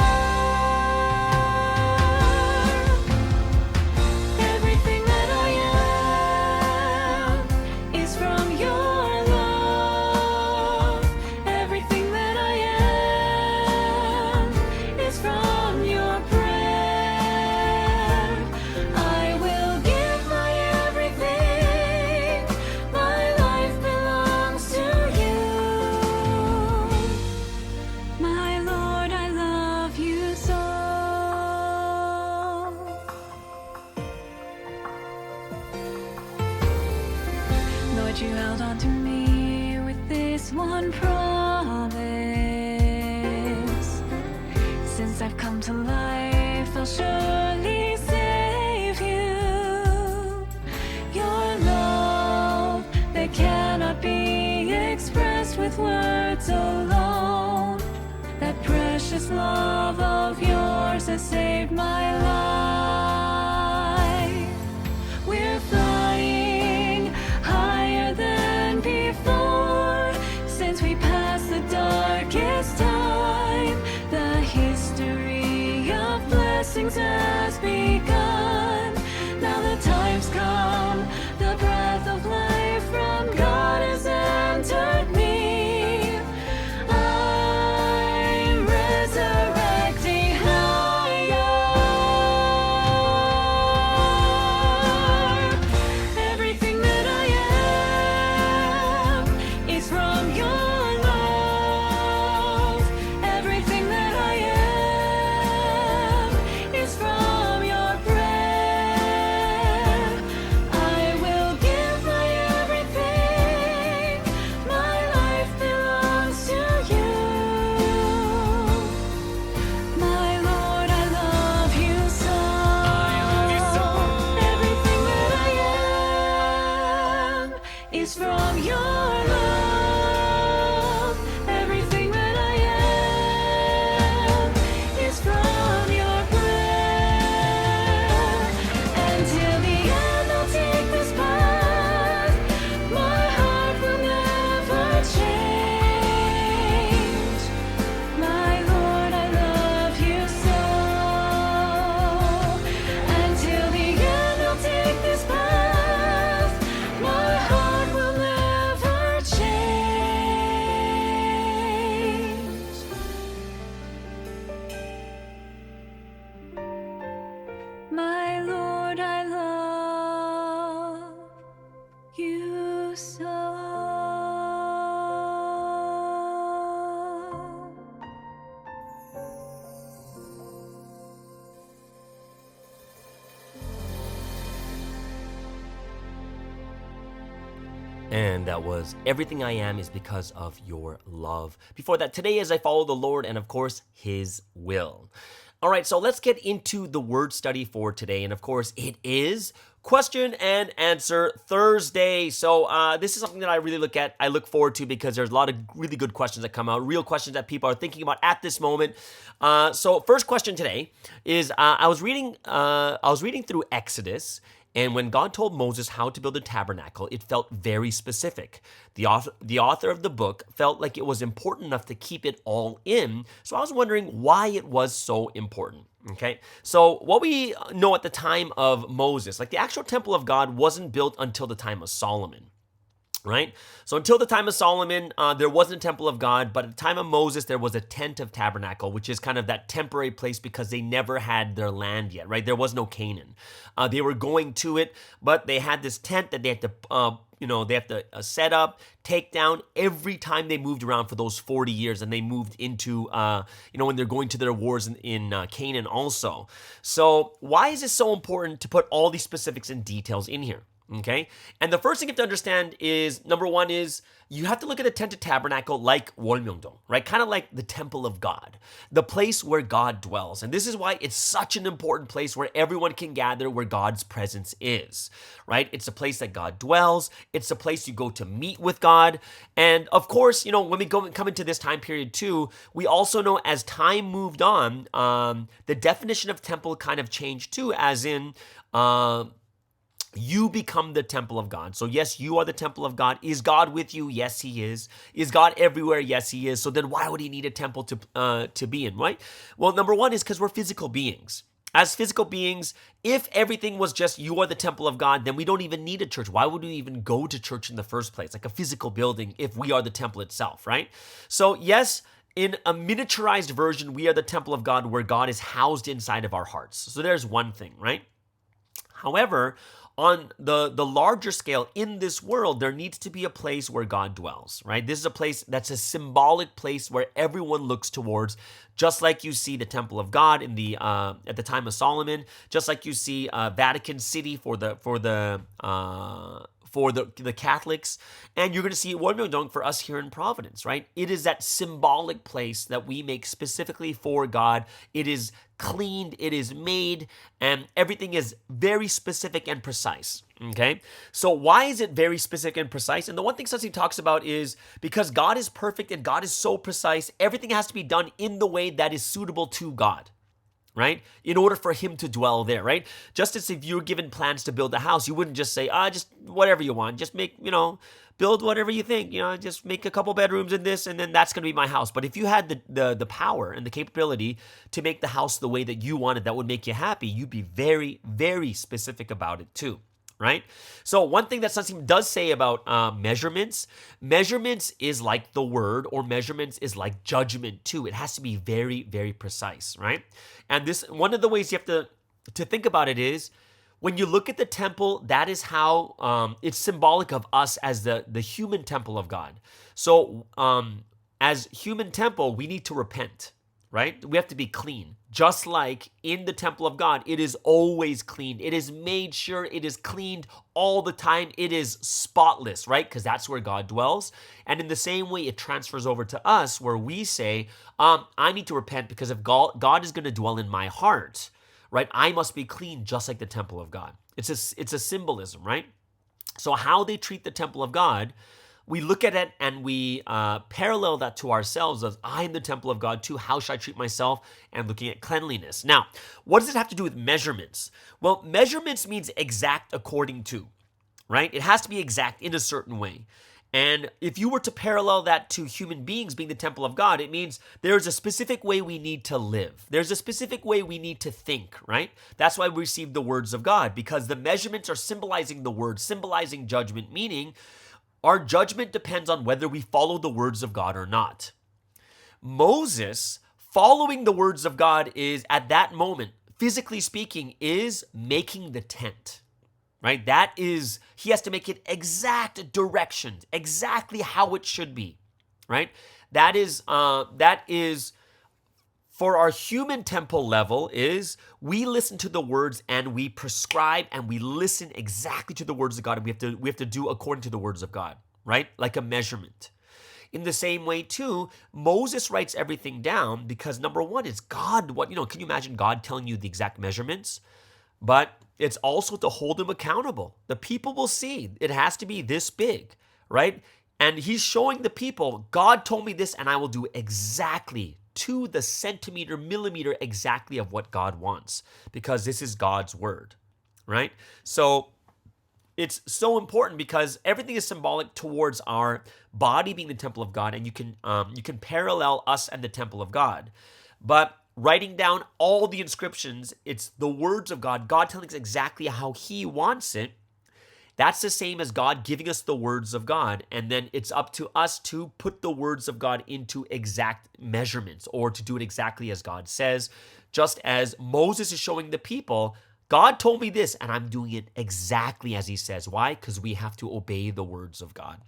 Everything that I am is from your love. Everything that I am is from your praise. this love of yours has saved my life. We're flying higher than before since we passed the darkest time. The history of blessings has begun. Now the time's come, the breath of life from God has entered me. I'm resurrecting higher. Everything that I am is from your love. Everything that I am is from your breath. I will give my everything. My life belongs to you. My Lord, I love you so. Everything that I am is from your love. Everything that I am is from your breath. Until the end, I'll take this path. My heart will never change. My Lord, I love you so. Until the end, I'll take this path. My heart will never change. My Lord, I love you so. And that was Everything I Am is Because of Your Love. Before that, Today as I Follow the Lord, and of course, His Will. All right, so let's get into the word study for today. And of course, it is Question and Answer Thursday. So this is something that I really look forward to because there's a lot of really good questions that come out, real questions that people are thinking about at this moment. So first question today is I was reading through Exodus. And when God told Moses how to build a tabernacle, it felt very specific. The author of the book felt like it was important enough to keep it all in. So I was wondering why it was so important. Okay, so what we know at the time of Moses, like the actual temple of God wasn't built until the time of Solomon. Right? So until the time of Solomon, there wasn't a temple of God, but at the time of Moses, there was a tent of tabernacle, which is kind of that temporary place because they never had their land yet, right? There was no Canaan. They were going to it, but they had this tent that they had to, set up, take down every time they moved around for those 40 years, and they moved into, when they're going to their wars in Canaan also. So why is it so important to put all these specifics and details in here? Okay, and the first thing you have to understand is, number one is you have to look at the tent of tabernacle like Wolmyeongdong, right? Kind of like the temple of God, the place where God dwells. And this is why it's such an important place where everyone can gather, where God's presence is, right? It's a place that God dwells. It's a place you go to meet with God. And of course, when we come into this time period too, we also know as time moved on, the definition of temple kind of changed too, as in, you become the temple of God. So yes, you are the temple of God. Is God with you? Yes, He is. Is God everywhere? Yes, He is. So then why would He need a temple to be in, right? Well, number one is because we're physical beings. As physical beings, if everything was just you are the temple of God, then we don't even need a church. Why would we even go to church in the first place? Like a physical building, if we are the temple itself, right? So yes, in a miniaturized version, we are the temple of God where God is housed inside of our hearts. So there's one thing, right? However, on the larger scale in this world, there needs to be a place where God dwells, right? This is a place that's a symbolic place where everyone looks towards, just like you see the Temple of God in the at the time of Solomon, just like you see Vatican City for the for the Catholics, and you're going to see what we're doing for us here in Providence, right? It is that symbolic place that we make specifically for God. It is cleaned, it is made, and everything is very specific and precise, okay? So why is it very specific and precise? And the one thing Sussy talks about is because God is perfect and God is so precise, everything has to be done in the way that is suitable to God, right? In order for him to dwell there, right? Just as if you were given plans to build a house, you wouldn't just say, just whatever you want, just make, build whatever you think, just make a couple bedrooms in this, and then that's going to be my house. But if you had the power and the capability to make the house the way that you wanted, that would make you happy, you'd be very, very specific about it too, right? So one thing that Sunstein does say about measurements is like the word, or measurements is like judgment too. It has to be very, very precise, right? And this, one of the ways you have to think about it is, when you look at the temple, that is how it's symbolic of us as the human temple of God. So as human temple, we need to repent, right? We have to be clean. Just like in the temple of God, it is always clean. It is made sure it is cleaned all the time. It is spotless, right? Because that's where God dwells. And in the same way, it transfers over to us where we say, I need to repent because if God is going to dwell in my heart, right, I must be clean just like the temple of God. It's a symbolism, right? So how they treat the temple of God, we look at it and we parallel that to ourselves as I am the temple of God too. How should I treat myself? And looking at cleanliness. Now, what does it have to do with measurements? Well, measurements means exact according to, right? It has to be exact in a certain way. And if you were to parallel that to human beings being the temple of God, it means there's a specific way we need to live. There's a specific way we need to think, right? That's why we receive the words of God, because the measurements are symbolizing the word, symbolizing judgment, meaning our judgment depends on whether we follow the words of God or not. Moses, following the words of God is, at that moment, physically speaking, is making the tent. Right? That is, he has to make it exact directions, exactly how it should be, right? That is for our human temple level is we listen to the words and we prescribe and we listen exactly to the words of God, and we have to do according to the words of God, right? Like a measurement. In the same way too, Moses writes everything down because number one, it's God. Can you imagine God telling you the exact measurements? But it's also to hold him accountable. The people will see it has to be this big, right? And he's showing the people, God told me this and I will do exactly to the centimeter, millimeter exactly of what God wants, because this is God's word, right? So it's so important because everything is symbolic towards our body being the temple of God, and you can parallel us and the temple of God. But writing down all the inscriptions, it's the words of God, God telling us exactly how he wants it. That's the same as God giving us the words of God. And then it's up to us to put the words of God into exact measurements, or to do it exactly as God says. Just as Moses is showing the people, God told me this and I'm doing it exactly as he says. Why? Because we have to obey the words of God.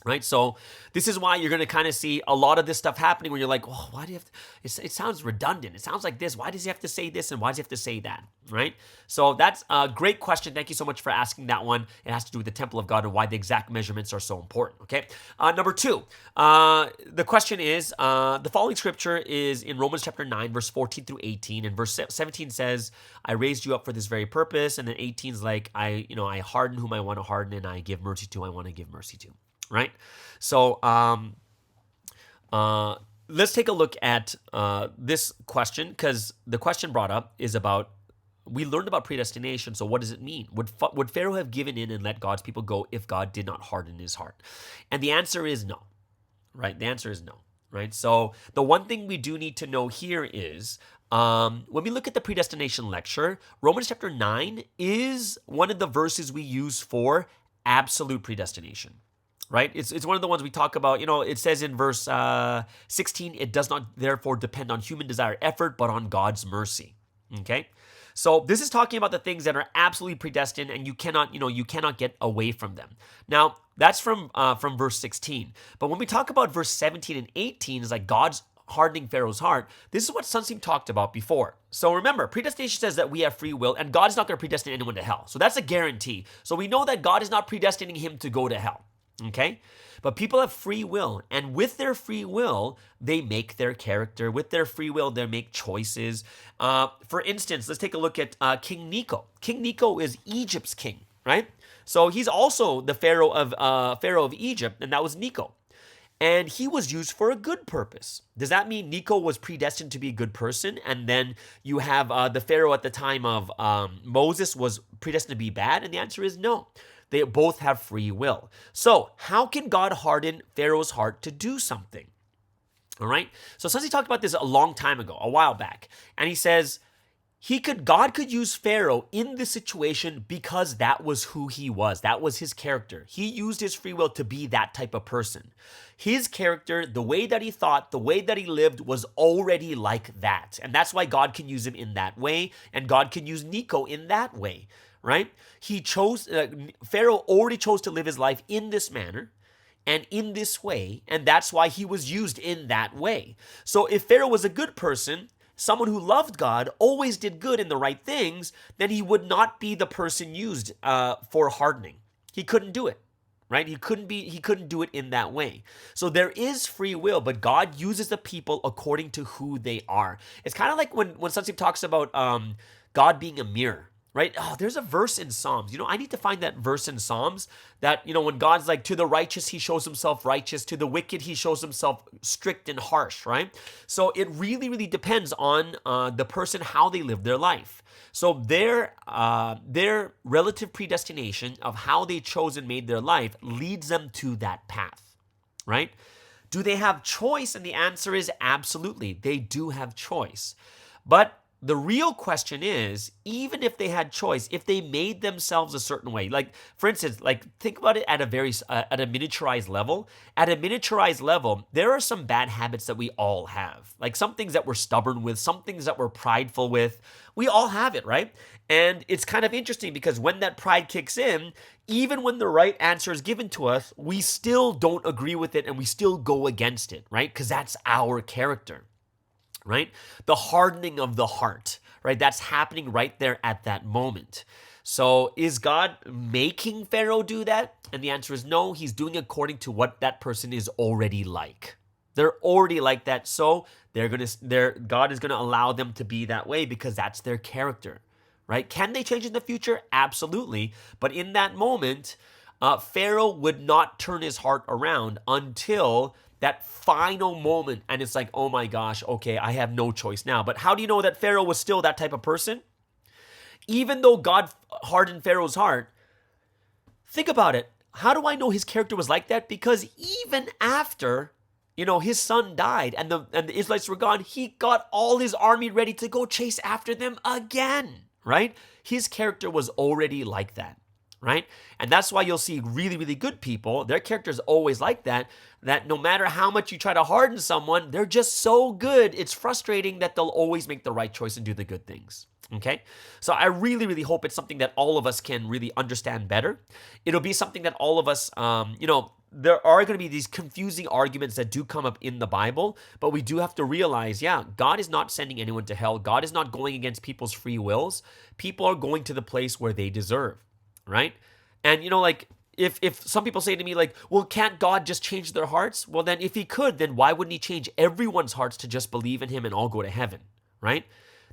Right? So this is why you're going to kind of see a lot of this stuff happening where you're like, oh, why do you have to, it sounds redundant. It sounds like this. Why does he have to say this? And why does he have to say that? Right? So that's a great question. Thank you so much for asking that one. It has to do with the temple of God and why the exact measurements are so important. Okay. Number two, the question is, the following scripture is in Romans chapter 9, verse 14 through 18. And verse 17 says, I raised you up for this very purpose. And then 18 is like, I harden whom I want to harden, and I give mercy to whom I want to give mercy to. Right? So let's take a look at this question, because the question brought up is about, we learned about predestination, so what does it mean? Would Pharaoh have given in and let God's people go if God did not harden his heart? And the answer is no, right? The answer is no, right? So the one thing we do need to know here is, when we look at the predestination lecture, Romans chapter 9 is one of the verses we use for absolute predestination. Right? It's one of the ones we talk about. It says in verse 16, it does not therefore depend on human desire or effort, but on God's mercy. Okay? So this is talking about the things that are absolutely predestined, and you cannot get away from them. Now, that's from verse 16. But when we talk about verse 17 and 18, it's like God's hardening Pharaoh's heart, this is what Sunseam talked about before. So remember, predestination says that we have free will, and God is not going to predestine anyone to hell. So that's a guarantee. So we know that God is not predestining him to go to hell. Okay? But people have free will, and with their free will, they make their character. With their free will, they make choices. For instance, let's take a look at King Necho. King Necho is Egypt's king, right? So he's also the Pharaoh of Egypt, and that was Necho. And he was used for a good purpose. Does that mean Necho was predestined to be a good person? And then you have the Pharaoh at the time of Moses was predestined to be bad? And the answer is no. They both have free will. So how can God harden Pharaoh's heart to do something? All right. So Sunseam talked about this a long time ago, a while back. And he says, God could use Pharaoh in this situation because that was who he was. That was his character. He used his free will to be that type of person. His character, the way that he thought, the way that he lived was already like that. And that's why God can use him in that way. And God can use Necho in that way, right? Pharaoh already chose to live his life in this manner and in this way. And that's why he was used in that way. So if Pharaoh was a good person, someone who loved God, always did good in the right things, then he would not be the person used for hardening. He couldn't do it, right? He couldn't do it in that way. So there is free will, but God uses the people according to who they are. It's kind of like when Sunseam talks about God being a mirror, right? Oh, there's a verse in Psalms. I need to find that verse in Psalms that, when God's like, to the righteous, he shows himself righteous. To the wicked, he shows himself strict and harsh, right? So it really, really depends on the person, how they live their life. So their relative predestination of how they chose and made their life leads them to that path, right? Do they have choice? And the answer is absolutely. They do have choice. But the real question is, even if they had choice, if they made themselves a certain way, like for instance, think about it at a miniaturized level. At a miniaturized level, there are some bad habits that we all have, like some things that we're stubborn with, some things that we're prideful with. We all have it, right? And it's kind of interesting because when that pride kicks in, even when the right answer is given to us, we still don't agree with it and we still go against it, right? Because that's our character. Right? The hardening of the heart, right? That's happening right there at that moment. So is God making Pharaoh do that? And the answer is no, he's doing according to what that person is already like. They're already like that. So God is going to allow them to be that way because that's their character, right? Can they change in the future? Absolutely. But in that moment, Pharaoh would not turn his heart around until that final moment, and it's like, oh my gosh, okay, I have no choice now. But how do you know that Pharaoh was still that type of person? Even though God hardened Pharaoh's heart, think about it. How do I know his character was like that? Because even after, his son died and the Israelites were gone, he got all his army ready to go chase after them again, right? His character was already like that. Right? And that's why you'll see really, really good people, their character is always like that no matter how much you try to harden someone, they're just so good. It's frustrating that they'll always make the right choice and do the good things. Okay? So I really, really hope it's something that all of us can really understand better. It'll be something that all of us, there are going to be these confusing arguments that do come up in the Bible, but we do have to realize, God is not sending anyone to hell. God is not going against people's free wills. People are going to the place where they deserve. Right? And if some people say to me well, can't God just change their hearts? Well, then if he could, then why wouldn't he change everyone's hearts to just believe in him and all go to heaven? Right?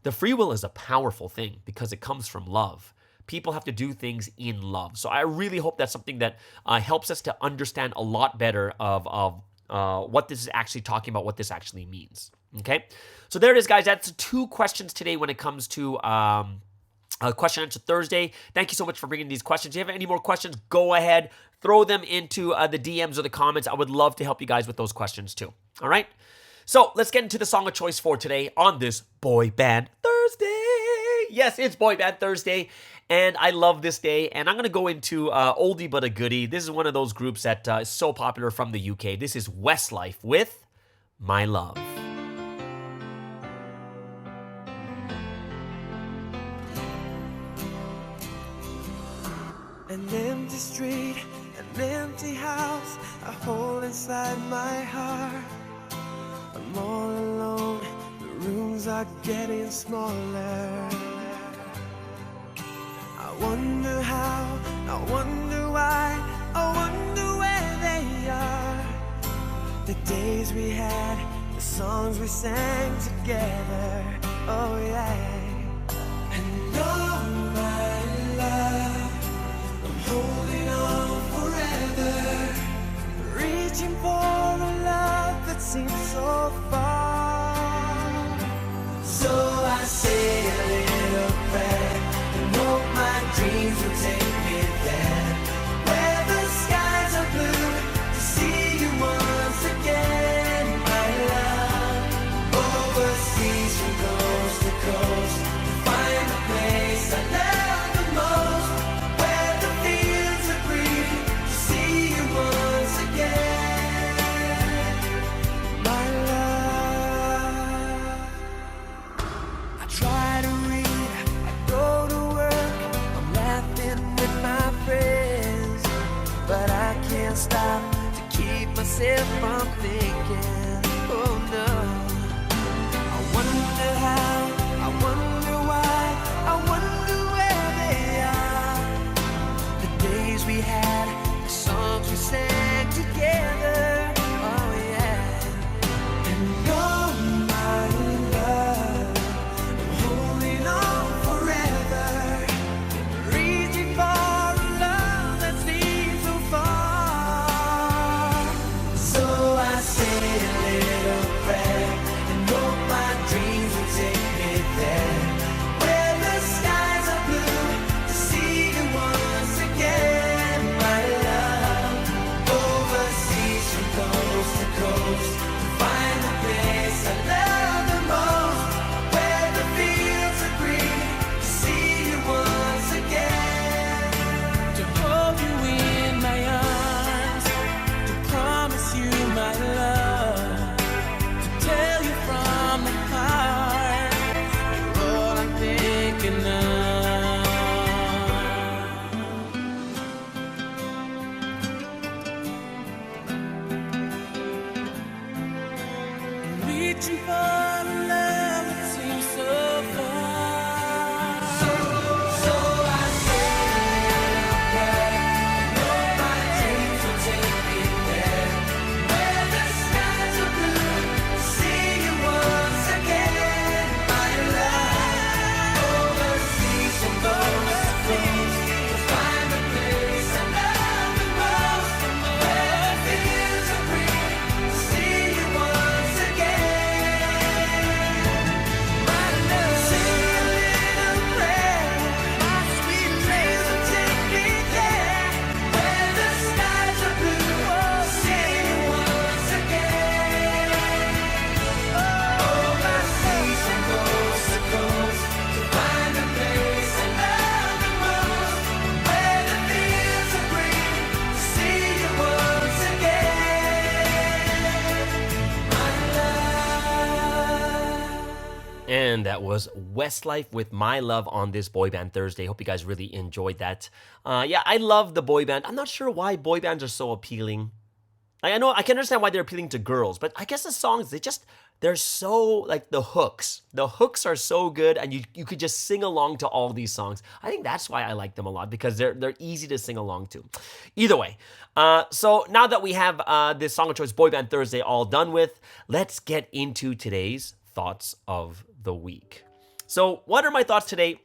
The free will is a powerful thing because it comes from love. People have to do things in love. So I really hope that's something that helps us to understand a lot better of what this is actually talking about, what this actually means. Okay? So there it is, guys. That's 2 questions today when it comes to Question Answer Thursday. Thank you so much for bringing these questions. If you have any more questions, go ahead, throw them into the DMs or the comments. I would love to help you guys with those questions too. All right? So let's get into the song of choice for today on this Boy Band Thursday. Yes, it's Boy Band Thursday, and I love this day. And I'm going to go into oldie but a goodie. This is one of those groups that is so popular from the UK. This is Westlife with My Love. An empty street, an empty house, a hole inside my heart. I'm all alone. worlds are getting smaller. I wonder how, I wonder why, I wonder where they are. The days we had, the songs we sang together, oh yeah. And oh my love, I'm holding on forever, reaching for a love that seems so far. So I say a little prayer and hope my dreams will take me there, where the skies are blue, to see you once again, my love. Overseas from coast to coast, to find the place I love the most, where the fields are green, to see you once again, my love. I try to read, I go to work, I'm laughing with my friends, but I can't stop to keep myself from thinking, oh no. I wonder how, I wonder why, I wonder where they are. The days we had, the songs we sang together, oh yeah. And oh my love, I'm holding on forever, reaching for a love that seems so far. So I say a little prayer and hope my dreams will take me there, where the skies are blue, to see you once again, my love. Overseas from coast to coast, to find the place I love the most, where the fields are green, to see you once again, to hold you in my arms, to promise you my love, to tell you from the heart, you're all I'm thinking of. Reaching for a love that seems so far. So I say a prayer, and hope my dreams will take me there, where the skies are blue, to see you once again, my love. Overseas from coast to coast, to find the place I love the most, where the fields are green, to see you once again, my love. Say a little prayer, my sweet dreams will take me there, where the skies are blue, see you once again. Overseas from coast to coast, to find the place I love the most, where the fields are green, to see you once again, my love. And that was Westlife with My Love on this Boy Band Thursday. Hope you guys really enjoyed that. Yeah, I love the boy band. I'm not sure why boy bands are so appealing. I know I can understand why they're appealing to girls, but I guess the songs, they're so, like, the hooks are so good, and you could just sing along to all these songs. I think that's why I like them a lot, because they're easy to sing along to. Either way, so now that we have this Song of Choice Boy Band Thursday all done with, let's get into today's thoughts of the week. So what are my thoughts today?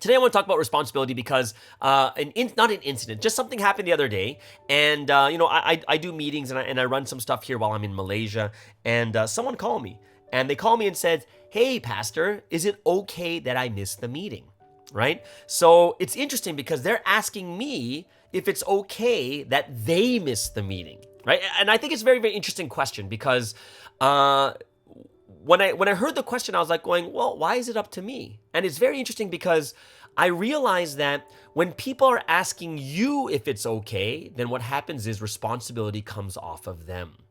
Today I want to talk about responsibility because not an incident, just something happened the other day. And, I do meetings and I run some stuff here while I'm in Malaysia. And someone called me. And they called me and said, "Hey, Pastor, is it okay that I missed the meeting?" Right? So it's interesting because they're asking me if it's okay that they missed the meeting. Right? And I think it's a very, very interesting question because when I heard the question, I was like going, well, why is it up to me? And it's very interesting because I realize that when people are asking you if it's okay, then what happens is responsibility comes off of them.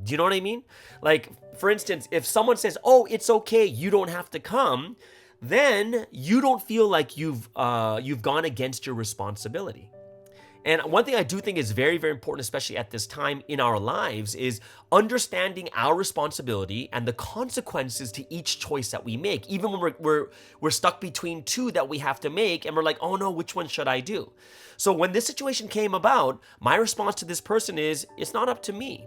Do you know what I mean? Like, for instance, if someone says, "Oh, it's okay, you don't have to come," then you don't feel like you've gone against your responsibility. And one thing I do think is very, very important, especially at this time in our lives, is understanding our responsibility and the consequences to each choice that we make, even when we're stuck between two that we have to make, and we're like, oh no, which one should I do? So when this situation came about, my response to this person is, it's not up to me.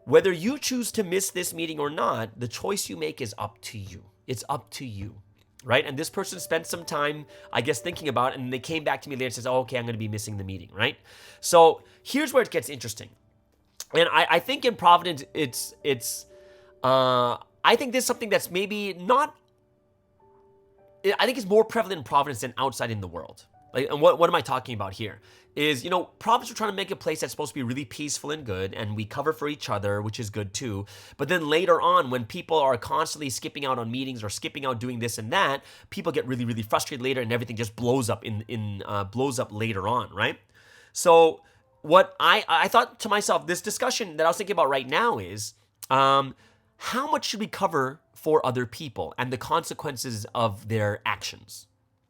Whether you choose to miss this meeting or not, the choice you make is up to you. It's up to you. Right? And this person spent some time, I guess, thinking about it, and they came back to me later and says, oh, okay, I'm going to be missing the meeting, right? So here's where it gets interesting. And I think in Providence, I think there's something that's maybe not, I think it's more prevalent in Providence than outside in the world. Like, and what am I talking about here? Is, Providence, we're trying to make a place that's supposed to be really peaceful and good, and we cover for each other, which is good too. But then later on, when people are constantly skipping out on meetings or skipping out doing this and that, people get really, really frustrated later, and everything just blows up blows up later on, right? So what I thought to myself, this discussion that I was thinking about right now is, how much should we cover for other people and the consequences of their actions?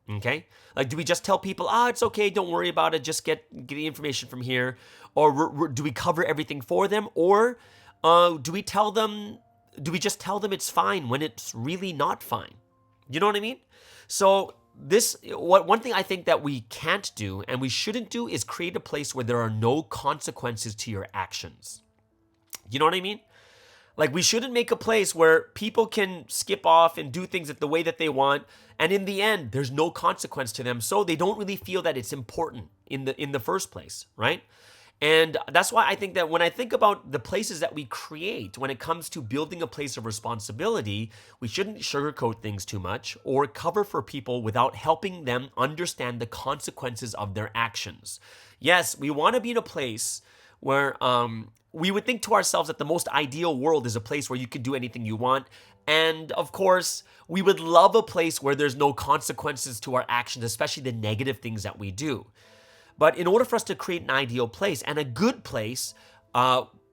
Okay? Like, do we just tell people, it's okay, don't worry about it, just get the information from here? Or do we cover everything for them? Or do we just tell them it's fine when it's really not fine? You know what I mean? So one thing I think that we can't do and we shouldn't do is create a place where there are no consequences to your actions. You know what I mean? Like, we shouldn't make a place where people can skip off and do things the way that they want, and in the end, there's no consequence to them, so they don't really feel that it's important in the first place, right? And that's why I think that when I think about the places that we create, when it comes to building a place of responsibility, we shouldn't sugarcoat things too much or cover for people without helping them understand the consequences of their actions. Yes, we want to be in a place where we would think to ourselves that the most ideal world is a place where you can do anything you want. And of course, we would love a place where there's no consequences to our actions, especially the negative things that we do. But in order for us to create an ideal place and a good place,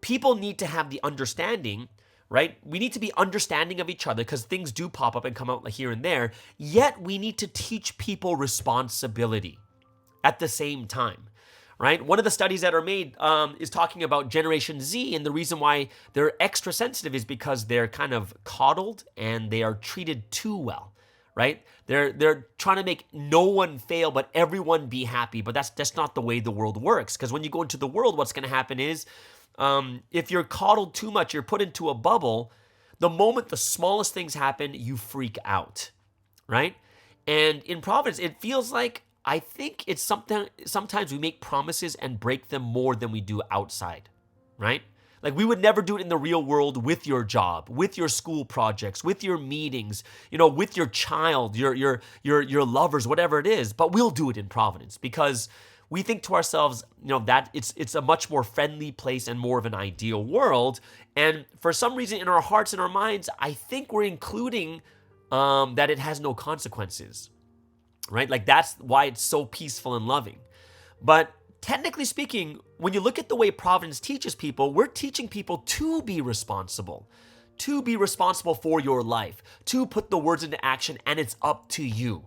people need to have the understanding, right? We need to be understanding of each other because things do pop up and come out here and there. Yet we need to teach people responsibility at the same time. Right? One of the studies that are made is talking about Generation Z, and the reason why they're extra sensitive is because they're kind of coddled and they are treated too well, right? They're trying to make no one fail, but everyone be happy. But that's not the way the world works. Because when you go into the world, what's going to happen is if you're coddled too much, you're put into a bubble. The moment the smallest things happen, you freak out, right? And in Providence, it feels like, I think it's sometimes we make promises and break them more than we do outside, right? Like, we would never do it in the real world with your job, with your school projects, with your meetings, with your child, your lovers, whatever it is. But we'll do it in Providence because we think to ourselves, that it's a much more friendly place and more of an ideal world. And for some reason in our hearts and our minds, I think we're including that it has no consequences. Right? Like, that's why it's so peaceful and loving. But technically speaking, when you look at the way Providence teaches people, we're teaching people to be responsible for your life, to put the words into action, and it's up to you.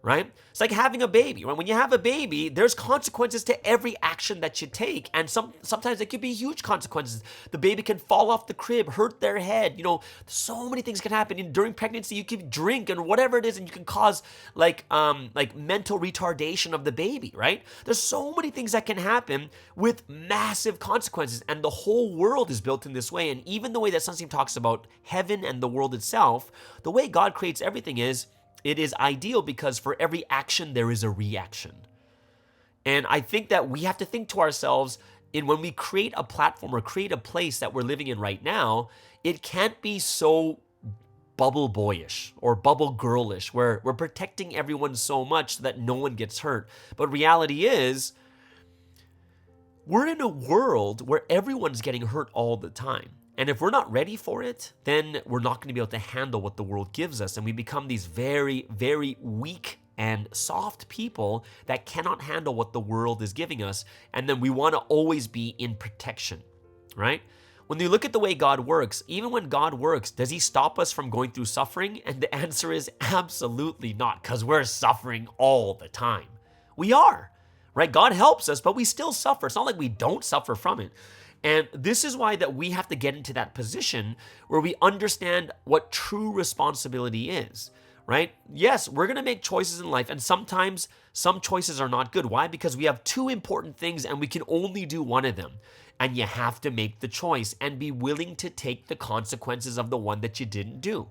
Right? It's like having a baby. When you have a baby, there's consequences to every action that you take. And sometimes it could be huge consequences. The baby can fall off the crib, hurt their head. So many things can happen. And during pregnancy, you can drink and whatever it is, and you can cause like mental retardation of the baby, right? There's so many things that can happen with massive consequences. And the whole world is built in this way. And even the way that Sunsteam talks about heaven and the world itself, the way God creates everything is, it is ideal because for every action, there is a reaction. And I think that we have to think to ourselves, when we create a platform or create a place that we're living in right now, it can't be so bubble boyish or bubble girlish where we're protecting everyone so much so that no one gets hurt. But reality is, we're in a world where everyone's getting hurt all the time. And if we're not ready for it, then we're not going to be able to handle what the world gives us. And we become these very, very weak and soft people that cannot handle what the world is giving us. And then we want to always be in protection, right? When you look at the way God works, even when God works, does he stop us from going through suffering? And the answer is absolutely not, because we're suffering all the time. We are. right? God helps us, but we still suffer. It's not like we don't suffer from it. And this is why that we have to get into that position where we understand what true responsibility is, right? Yes, we're going to make choices in life, and sometimes some choices are not good. Why? Because we have two important things and we can only do one of them. And you have to make the choice and be willing to take the consequences of the one that you didn't do.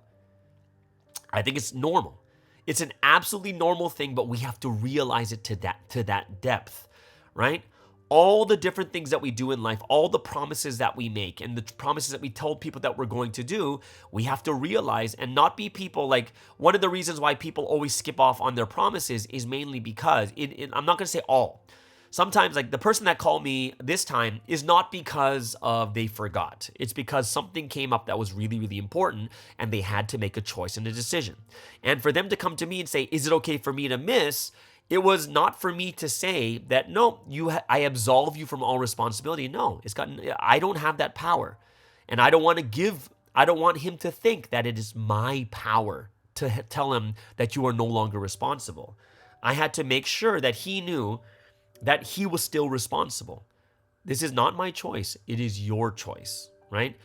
I think it's normal. It's an absolutely normal thing, but we have to realize it to that depth, right? All the different things that we do in life, all the promises that we make and the promises that we told people that we're going to do, we have to realize and not be people like, one of the reasons why people always skip off on their promises is mainly because, I'm not going to say all. Sometimes like the person that called me this time is not because of they forgot. It's because something came up that was really, really important and they had to make a choice and a decision. And for them to come to me and say, is it okay for me to miss? It was not for me to say that, no, I absolve you from all responsibility. No, I don't have that power. And I don't want him to think that it is my power to tell him that you are no longer responsible. I had to make sure that he knew that he was still responsible. This is not my choice. It is your choice, right?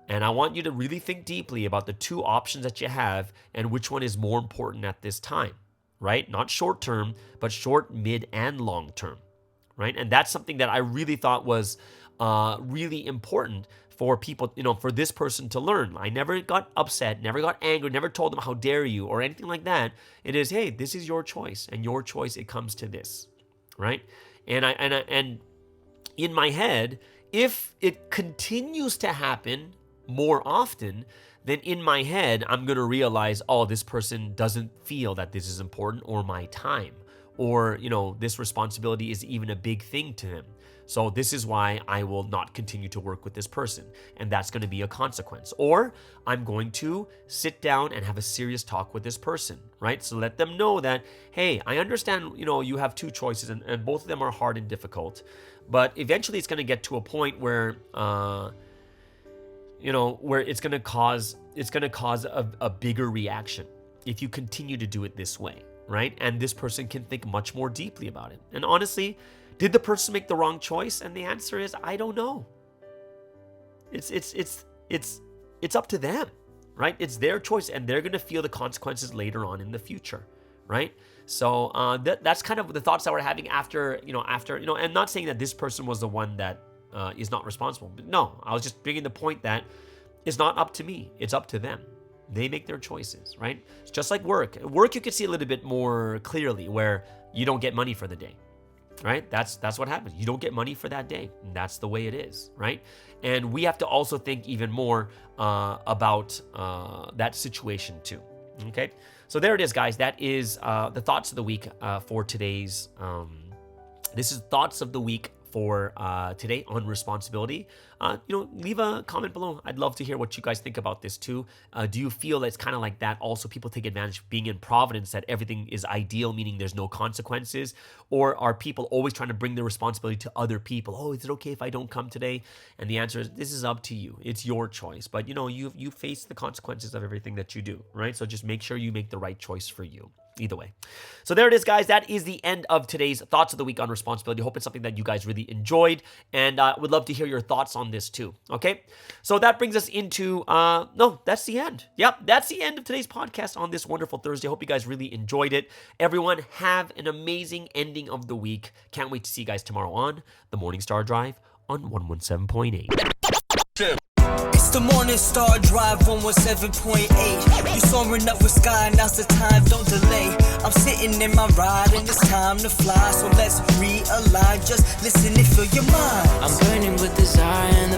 And I want you to really think deeply about the two options that you have and which one is more important at this time. Right? Not short term, but short, mid, and long term, right? And that's something that I really thought was really important for people, for this person to learn. I never got upset, never got angry, never told them how dare you or anything like that. It is, hey, this is your choice, and your choice, it comes to this, right? And in my head, if it continues to happen more often, then in my head, I'm going to realize, oh, this person doesn't feel that this is important or my time, or, this responsibility is even a big thing to him. So this is why I will not continue to work with this person. And that's going to be a consequence. Or I'm going to sit down and have a serious talk with this person, right? So let them know that, hey, I understand, you have two choices and both of them are hard and difficult, but eventually it's going to get to a point where, where it's going to cause a bigger reaction if you continue to do it this way, right? And this person can think much more deeply about it. And honestly, did the person make the wrong choice? And the answer is, I don't know. It's up to them, right? It's their choice, and they're going to feel the consequences later on in the future, right? So that's kind of the thoughts that we're having after, and not saying that this person was the one that is not responsible. But no, I was just bringing the point that it's not up to me. It's up to them. They make their choices, right? It's just like work. Work, you can see a little bit more clearly where you don't get money for the day, right? That's what happens. You don't get money for that day. And that's the way it is, right? And we have to also think even more about that situation too, okay? So there it is, guys. That is the thoughts of the week for today's, this is thoughts of the week for today on responsibility. Leave a comment below. I'd love to hear what you guys think about this too. Do you feel that it's kind of like that also people take advantage of being in Providence, that everything is ideal, meaning there's no consequences? Or are people always trying to bring the responsibility to other people? Oh, is it okay if I don't come today? And the answer is, this is up to you. It's your choice. But you face the consequences of everything that you do, right? So just make sure you make the right choice for you. Either way. So there it is, guys. That is the end of today's Thoughts of the Week on Responsibility. Hope it's something that you guys really enjoyed, and would love to hear your thoughts on this too. Okay? So that brings us into, that's the end. Yep, that's the end of today's podcast on this wonderful Thursday. Hope you guys really enjoyed it. Everyone, have an amazing ending of the week. Can't wait to see you guys tomorrow on the Morning Star Drive on 117.8. It's the Morning Star Drive 117.8. You soaring up with sky, now's the time, don't delay. I'm sitting in my ride and it's time to fly. So let's realign, just listen and feel your mind. I'm burning with desire and